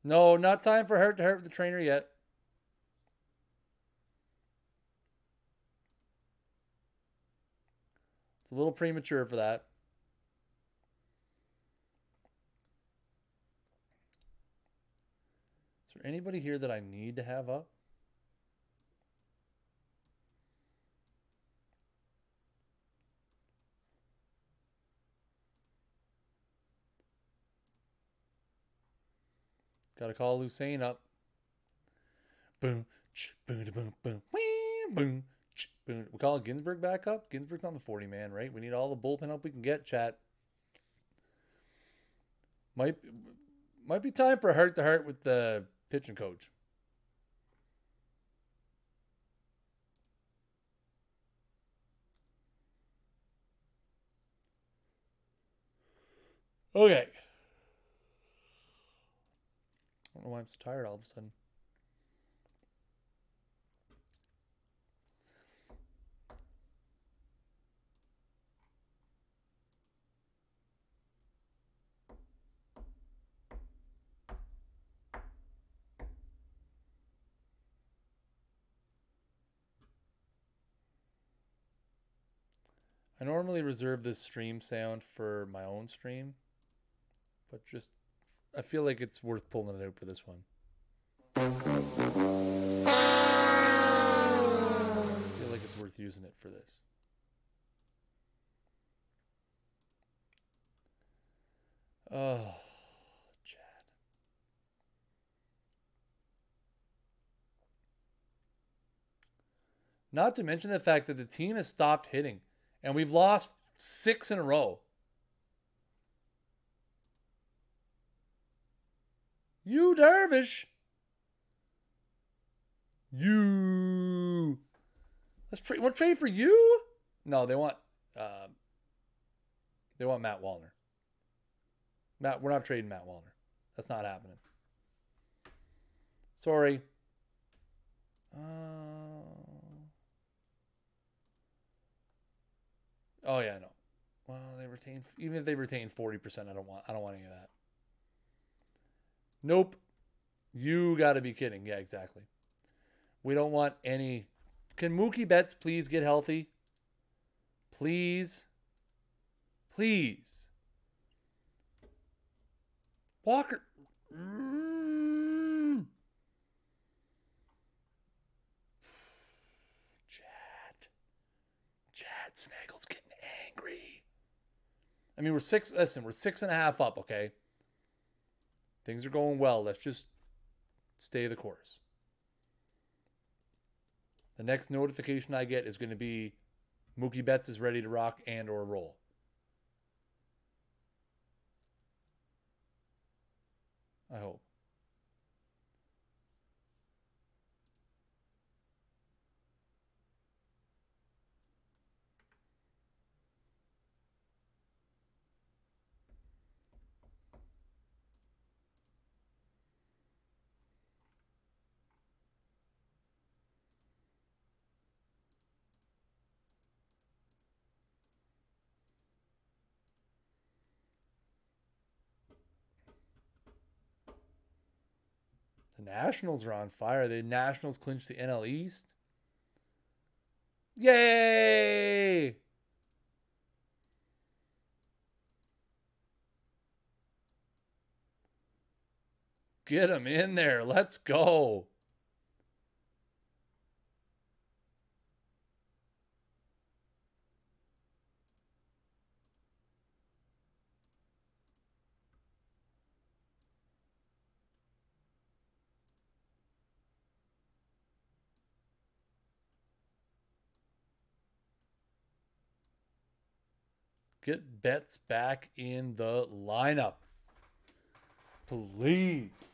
No, not time for heart-to-heart with the trainer yet. It's a little premature for that. Is there anybody here that I need to have up? Got to call Lucene up. Boom, boom, boom, boom, boom, boom. We call Ginsburg back up. Ginsburg's on the 40-man, right? We need all the bullpen help we can get, chat. Might be time for a heart-to-heart with the pitching coach. Okay. I don't know why I'm so tired all of a sudden. I normally reserve this stream sound for my own stream, but just I feel like it's worth pulling it out for this one. I feel like it's worth using it for this. Oh, Chad. Not to mention the fact that the team has stopped hitting, and we've lost 6 in a row. You Dervish. You. Let's trade. Want to trade for you? No, they want Matt Wallner. We're not trading Matt Wallner. That's not happening. Sorry. Oh yeah, no. Well, even if they retain 40%, I don't want any of that. Nope. You got to be kidding. Yeah, exactly. We don't want any. Can Mookie Betts please get healthy? Please. Please. Walker. Chad Snaggle's getting angry. I mean, we're 6.5 up, okay? Things are going well. Let's just stay the course. The next notification I get is going to be Mookie Betts is ready to rock and or roll. I hope. The Nationals are on fire. The Nationals clinched the NL East. Yay! Get them in there. Let's go. Get Betts back in the lineup. Please.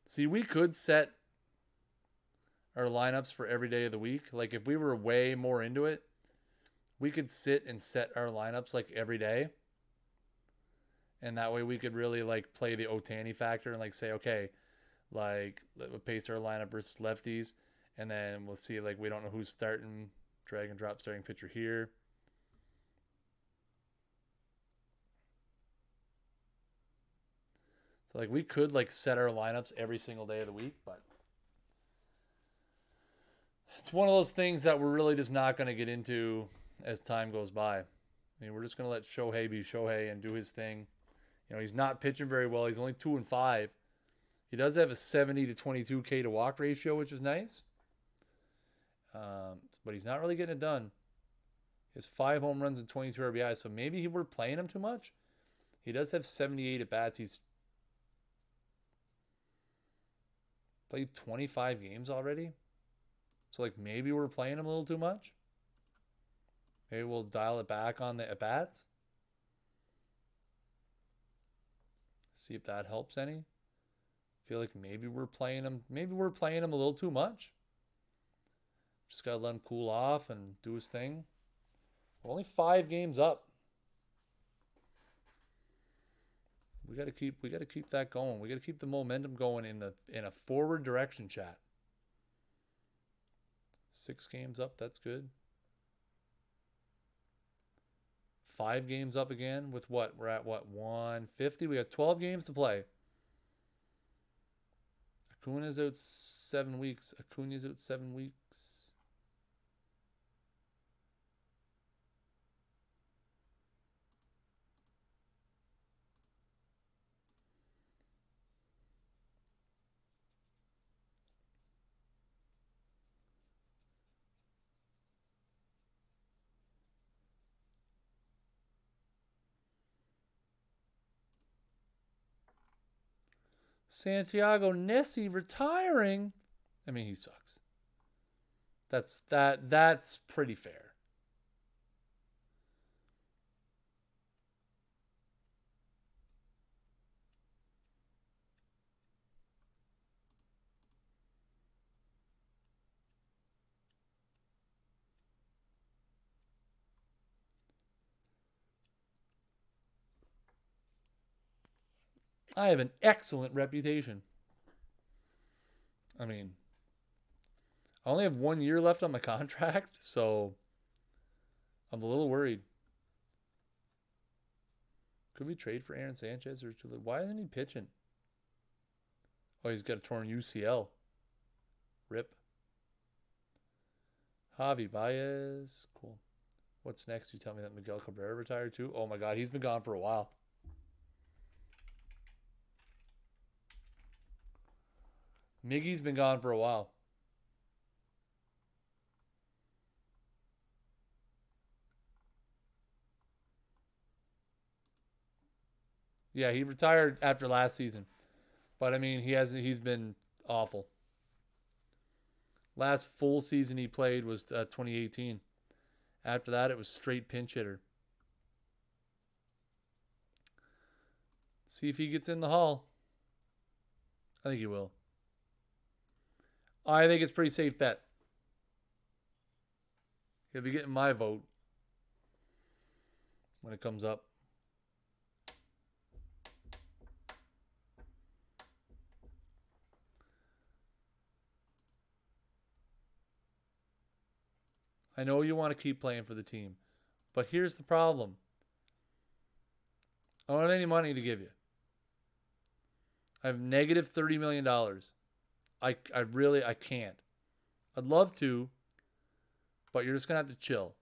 See, we could set our lineups for every day of the week. Like, if we were way more into it, we could sit and set our lineups, like, every day. And that way we could really, like, play the Ohtani factor and, like, say, okay, like, we'll pace our lineup versus lefties. And then we'll see, like, we don't know who's starting. Drag and drop starting pitcher here. So, like, we could, like, set our lineups every single day of the week, but it's one of those things that we're really just not going to get into as time goes by. I mean, we're just going to let Shohei be Shohei and do his thing. You know, he's not pitching very well. He's only 2-5. He does have a 70 to 22 K to walk ratio, which is nice. But he's not really getting it done. He has 5 home runs and 22 RBI, so maybe we're playing him too much. He does have 78 at-bats. He's played 25 games already. So, like, maybe we're playing him a little too much. Maybe we'll dial it back on the at-bats. See if that helps any. I feel like maybe we're playing him. Maybe we're playing him a little too much. Just gotta let him cool off and do his thing. We're only 5 games up. We gotta keep that going. We gotta keep the momentum going in a forward direction, chat. 6 games up, that's good. 5 games up again with what? We're at what? 150. We got 12 games to play. Acuna's out 7 weeks. Acuna's out 7 weeks. Santiago Nessie retiring. I mean, he sucks. That's pretty fair. I have an excellent reputation. I mean, I only have 1 year left on my contract, so I'm a little worried. Could we trade for Aaron Sanchez or why isn't he pitching? Oh, he's got a torn UCL. Rip. Javi Baez. Cool. What's next? You tell me that Miguel Cabrera retired too? Oh my God, he's been gone for a while. Miggy's been gone for a while. Yeah, he retired after last season. But I mean, he's been awful. Last full season he played was 2018. After that, it was straight pinch hitter. See if he gets in the Hall. I think he will. I think it's a pretty safe bet. He'll be getting my vote when it comes up. I know you want to keep playing for the team, but here's the problem. I don't have any money to give you. I have negative $30 million. I can't. I'd love to, but you're just going to have to chill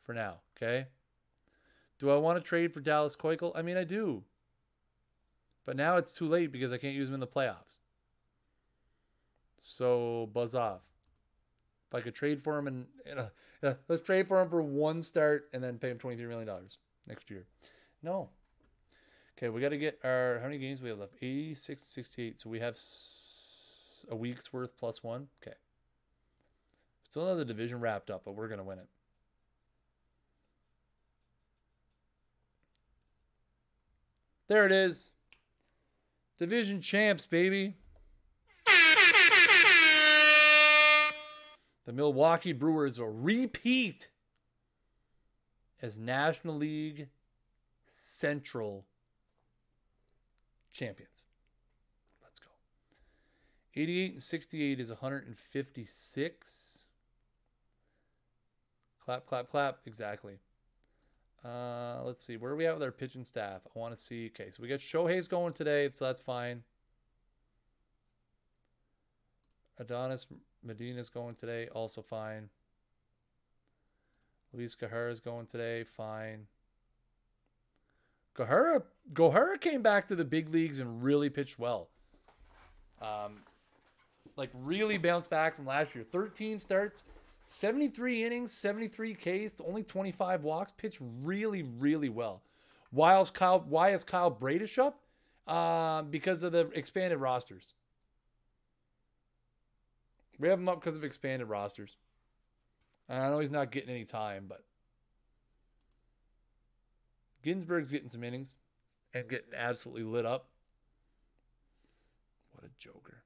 for now, okay? Do I want to trade for Dallas Keuchel? I mean, I do. But now it's too late because I can't use him in the playoffs. So, buzz off. If I could trade for him let's trade for him for 1 start and then pay him $23 million next year. No. Okay, we got to get our, how many games we have left? 86, 68. So we have a week's worth plus 1. Okay. Still not the division wrapped up, but we're going to win it. There it is. Division champs, baby. The Milwaukee Brewers will repeat as National League Central champions. Let's go. 88 and 68 is 156. Clap, clap, clap. Exactly. Let's see. Where are we at with our pitching staff? I want to see. Okay, so we got Shohei's going today, so that's fine. Adonis Medina's going today, also fine. Luis Guerrera's going today, fine. Guerrera came back to the big leagues and really pitched well. Like really bounced back from last year. 13 starts, 73 innings, 73 Ks, only 25 walks. Pitched really, really well. Why is Kyle Bradish up? Because of the expanded rosters. We have him up because of expanded rosters. I know he's not getting any time, but Ginsburg's getting some innings and getting absolutely lit up. What a joker.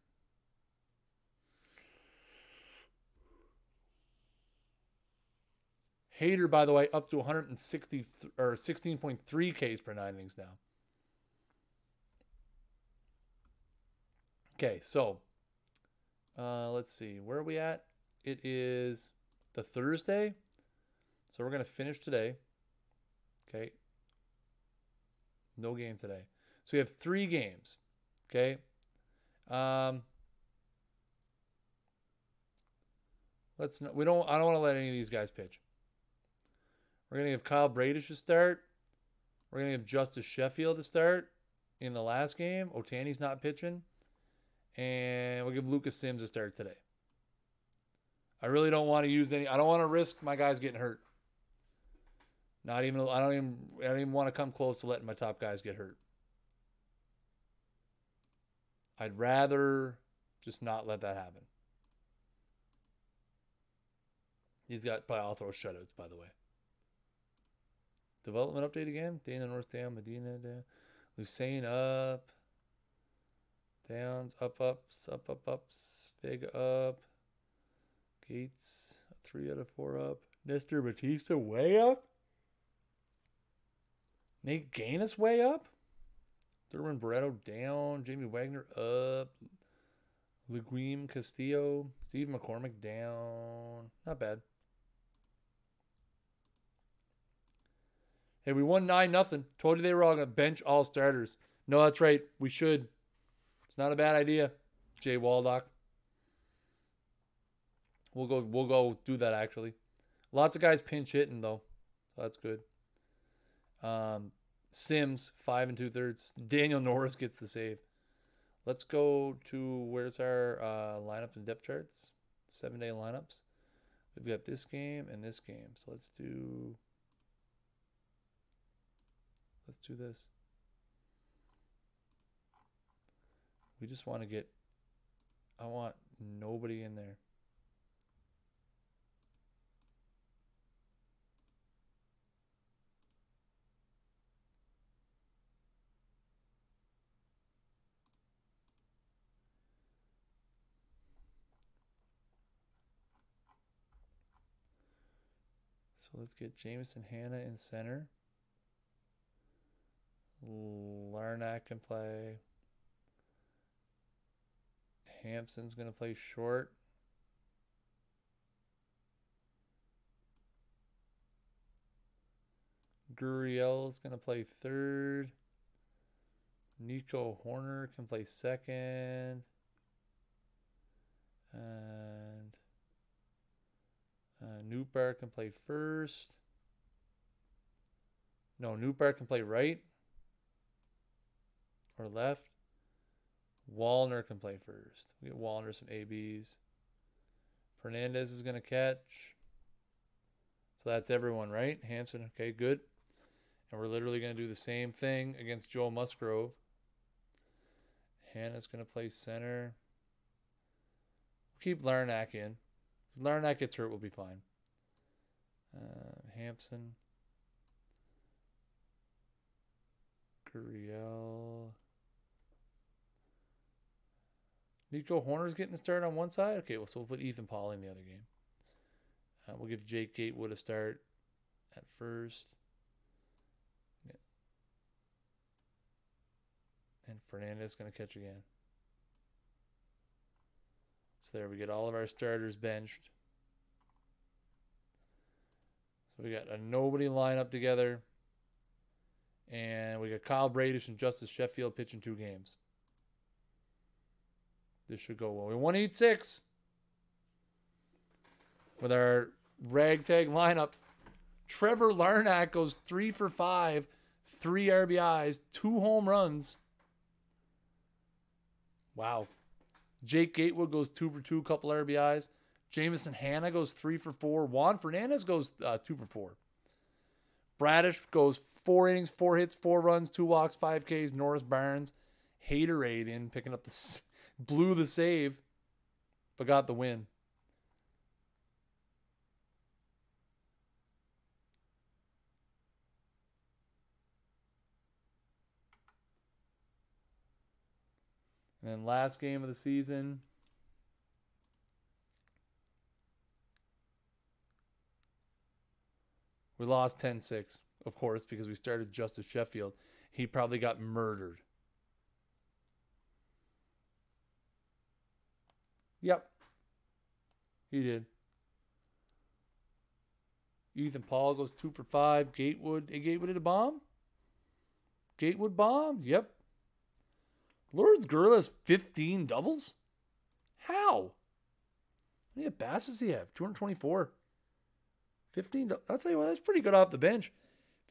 Hader, by the way, up to 160 or 16.3 Ks per 9 innings now. Okay, so let's see. Where are we at? It is the Thursday. So we're going to finish today. Okay. No game today. So we have 3 games. Okay. I don't want to let any of these guys pitch. We're going to give Kyle Bradish a start. We're going to give Justice Sheffield a start in the last game. Ohtani's not pitching. And we'll give Lucas Sims a start today. I really don't want to use any. I don't want to risk my guys getting hurt. I don't even want to come close to letting my top guys get hurt. I'd rather just not let that happen. I'll throw shutouts, by the way. Development update again. Dana North down. Medina down. Lucane up. Downs. Ups. Vega up. Gates. 3 out of 4 up. Nestor Batista way up. Nate Gaines way up. Derwin Barreto down. Jamie Wagner up. Leguime Castillo. Steve McCormick down. Not bad. Hey, we won 9-0. Told you they were all going to bench all starters. No, that's right. We should. It's not a bad idea, Jay Waldock. We'll go do that, actually. Lots of guys pinch hitting, though. So that's good. Sims, 5 2/3. Daniel Norris gets the save. Let's go to, where's our lineups and depth charts? 7-day lineups. We've got this game and this game. So let's do this. We just want to get, I want nobody in there. So let's get Jameson Hanna in center. Larnack can play. Hampson's going to play short. Gurriel is going to play third. Nico Horner can play second. And Nootbaar can play first. No, Nootbaar can play right or left. Wallner can play first. We get Wallner some ABs. Fernandez is going to catch. So that's everyone, right? Hampson, okay, good. And we're literally going to do the same thing against Joe Musgrove. Hannah's going to play center. We'll keep Larnack in. If Larnack gets hurt, we'll be fine. Hampson. Gurriel. Nico Horner's getting the start on one side. Okay, well, so we'll put Ethan Pauly in the other game. We'll give Jake Gatewood a start at first. Yeah. And Fernandez going to catch again. So there we get all of our starters benched. So we got a nobody lineup together. And we got Kyle Bradish and Justice Sheffield pitching 2 games. This should go well. We won 8-6 with our ragtag lineup. Trevor Larnack goes 3 for 5, 3 RBIs, 2 home runs. Wow. Jake Gatewood goes 2 for 2, couple RBIs. Jamison Hanna goes 3 for 4. Juan Fernandez goes 2 for 4. Bradish goes 4 innings, 4 hits, 4 runs, 2 walks, 5 Ks. Norris Barnes, haterade in, picking up the blew the save, but got the win. And then last game of the season. We lost 10-6, of course, because we started Justice Sheffield. He probably got murdered. Yep. He did. Ethan Paul goes 2 for 5. Gatewood. Gatewood hit a bomb? Gatewood bomb? Yep. Lourdes Gurriel has 15 doubles? How? How many at-bats does he have? 224. 15. I'll tell you what, that's pretty good off the bench.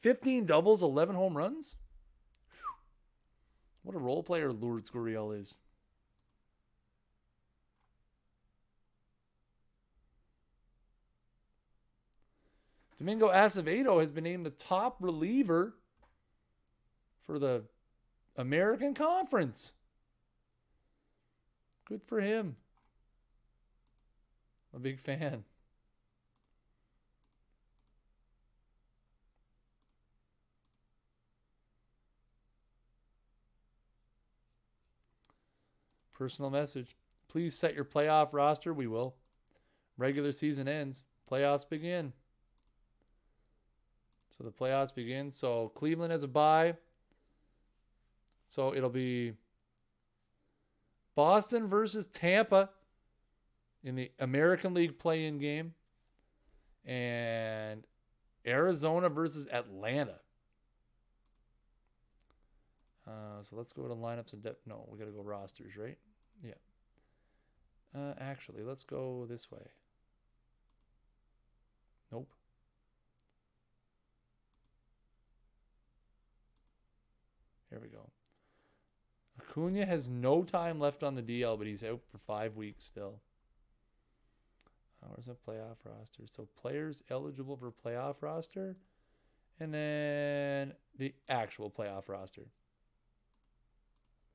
15 doubles, 11 home runs. What a role player Lourdes Gurriel is. Domingo Acevedo has been named the top reliever for the American Conference. Good for him. I'm a big fan. Personal message. Please set your playoff roster. We will. Regular season ends. Playoffs begin. So the playoffs begin. So Cleveland has a bye. So it'll be Boston versus Tampa in the American League play-in game. And Arizona versus Atlanta. So let's go to lineups and depth. No, we got to go rosters, right? Yeah. Actually, let's go this way. Nope. Here we go. Acuna has no time left on the DL, but he's out for 5 weeks still. Where's the playoff roster? So players eligible for playoff roster. And then the actual playoff roster.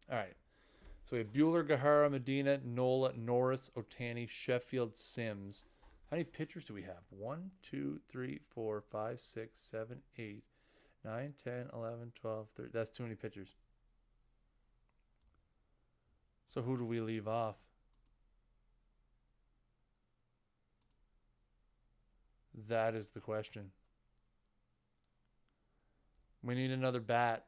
All right. So we have Buehler, Gahara, Medina, Nola, Norris, Ohtani, Sheffield, Sims. How many pitchers do we have? 1, 2, 3, 4, 5, 6, 7, 8, 9, 10, 11, 12, 13. That's too many pitchers. So who do we leave off? That is the question. We need another bat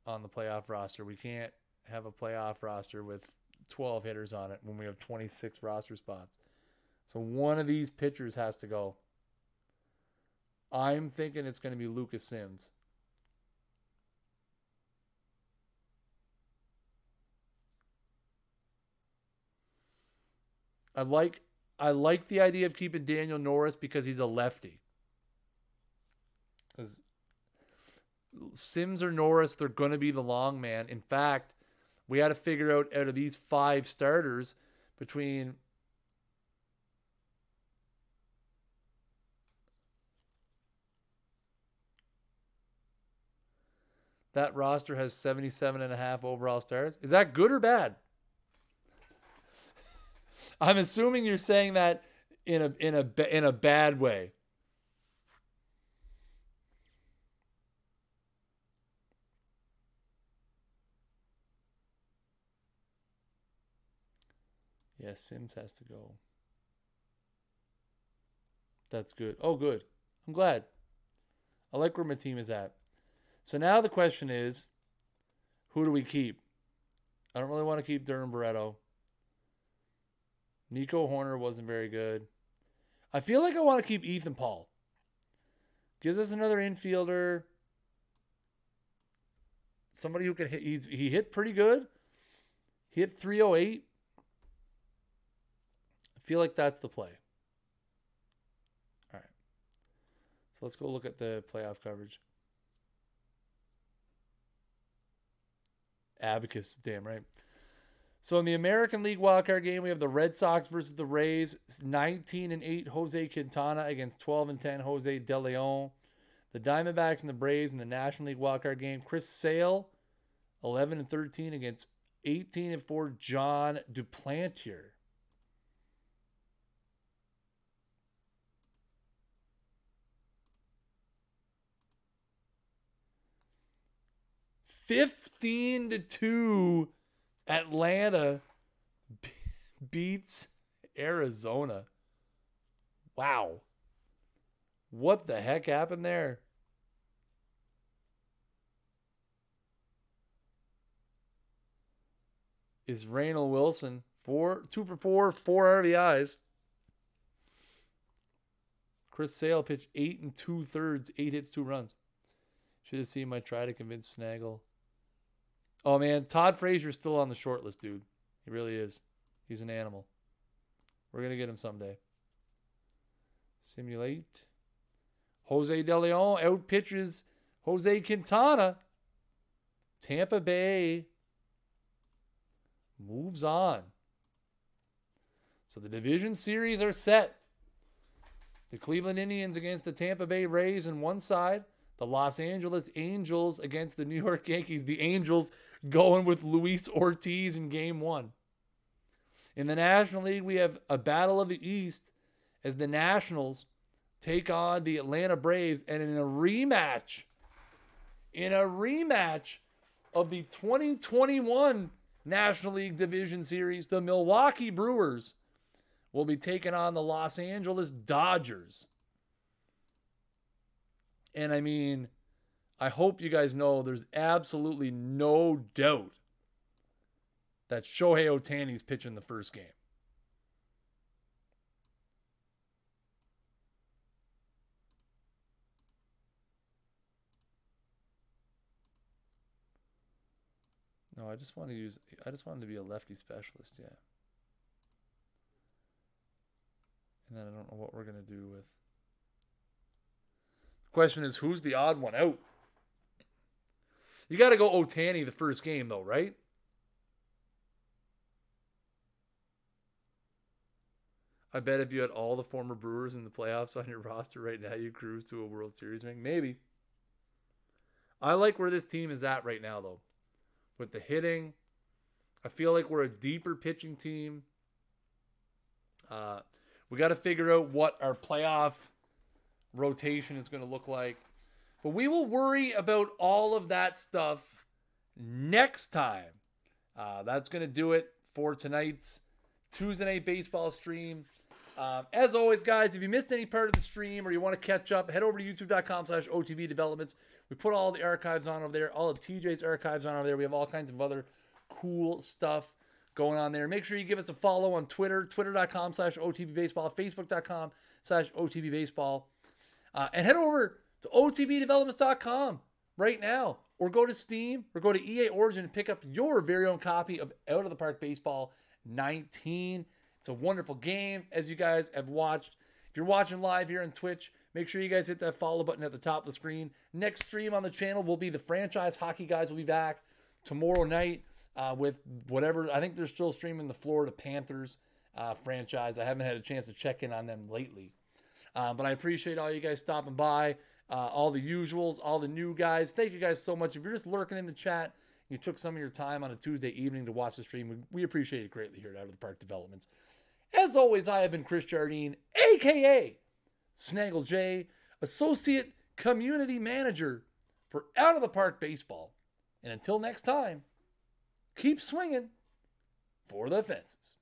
on the playoff roster. We can't have a playoff roster with 12 hitters on it when we have 26 roster spots. So one of these pitchers has to go. I'm thinking it's going to be Lucas Sims. I like the idea of keeping Daniel Norris because he's a lefty. Because Sims or Norris, they're going to be the long man. In fact, we had to figure out of these 5 starters between that roster has 77.5 overall stars. Is that good or bad? I'm assuming you're saying that in a bad way. Yes, Sims has to go. That's good. Oh, good. I'm glad. I like where my team is at. So now the question is, who do we keep? I don't really want to keep Durham Barreto. Nico Horner wasn't very good. I feel like I want to keep Ethan Paul. Gives us another infielder. Somebody who can hit. He hit pretty good. He hit 308. I feel like that's the play. All right. So let's go look at the playoff coverage. Abacus, damn right. So in the American League wildcard game, we have the Red Sox versus the Rays. 19-8 Jose Quintana against 12-10 Jose De Leon. The Diamondbacks and the Braves in the National League wildcard game. Chris Sale, 11-13 against 18-4 John Duplantier. (15-2) Atlanta beats Arizona. Wow. What the heck happened there? Is Raynel Wilson 2 for 4, 4 RBIs. Chris Sale pitched 8 2/3, 8 hits, 2 runs. Should have seen my try to convince Snaggle. Oh, man. Todd Frazier's still on the short list, dude. He really is. He's an animal. We're going to get him someday. Simulate. Jose De Leon outpitches Jose Quintana. Tampa Bay moves on. So the division series are set. The Cleveland Indians against the Tampa Bay Rays on one side. The Los Angeles Angels against the New York Yankees. The Angels going with Luis Ortiz in game 1. In the National League, we have a battle of the East as the Nationals take on the Atlanta Braves. And in a rematch of the 2021 National League Division Series, the Milwaukee Brewers will be taking on the Los Angeles Dodgers. And I mean, I hope you guys know there's absolutely no doubt that Shohei Ohtani's pitching the first game. No, I just wanted to be a lefty specialist, yeah. And then I don't know what we're going to do with. The question is, who's the odd one out? You got to go Ohtani the first game, though, right? I bet if you had all the former Brewers in the playoffs on your roster right now, you cruise to a World Series ring. Maybe. I like where this team is at right now, though. With the hitting, I feel like we're a deeper pitching team. We got to figure out what our playoff rotation is going to look like. But we will worry about all of that stuff next time. That's going to do it for tonight's Tuesday Night Baseball stream. As always, guys, if you missed any part of the stream or you want to catch up, head over to youtube.com/OTP Developments. We put all the archives on over there, all of TJ's archives on over there. We have all kinds of other cool stuff going on there. Make sure you give us a follow on Twitter, twitter.com/OTP Baseball, facebook.com/OTP Baseball. And head over to otpdevelopments.com right now, or go to Steam, or go to EA Origin and pick up your very own copy of Out of the Park Baseball 19. It's a wonderful game, as you guys have watched. If you're watching live here on Twitch, make sure you guys hit that follow button at the top of the screen. Next stream on the channel will be the Franchise Hockey Guys will be back tomorrow night with whatever. I think they're still streaming the Florida Panthers franchise. I haven't had a chance to check in on them lately. But I appreciate all you guys stopping by, all the usuals, all the new guys. Thank you guys so much. If you're just lurking in the chat, you took some of your time on a Tuesday evening to watch the stream, we appreciate it greatly here at Out of the Park Developments. As always, I have been Kris Jardine, a.k.a. Snaggle J, Associate Community Manager for Out of the Park Baseball. And until next time, keep swinging for the fences.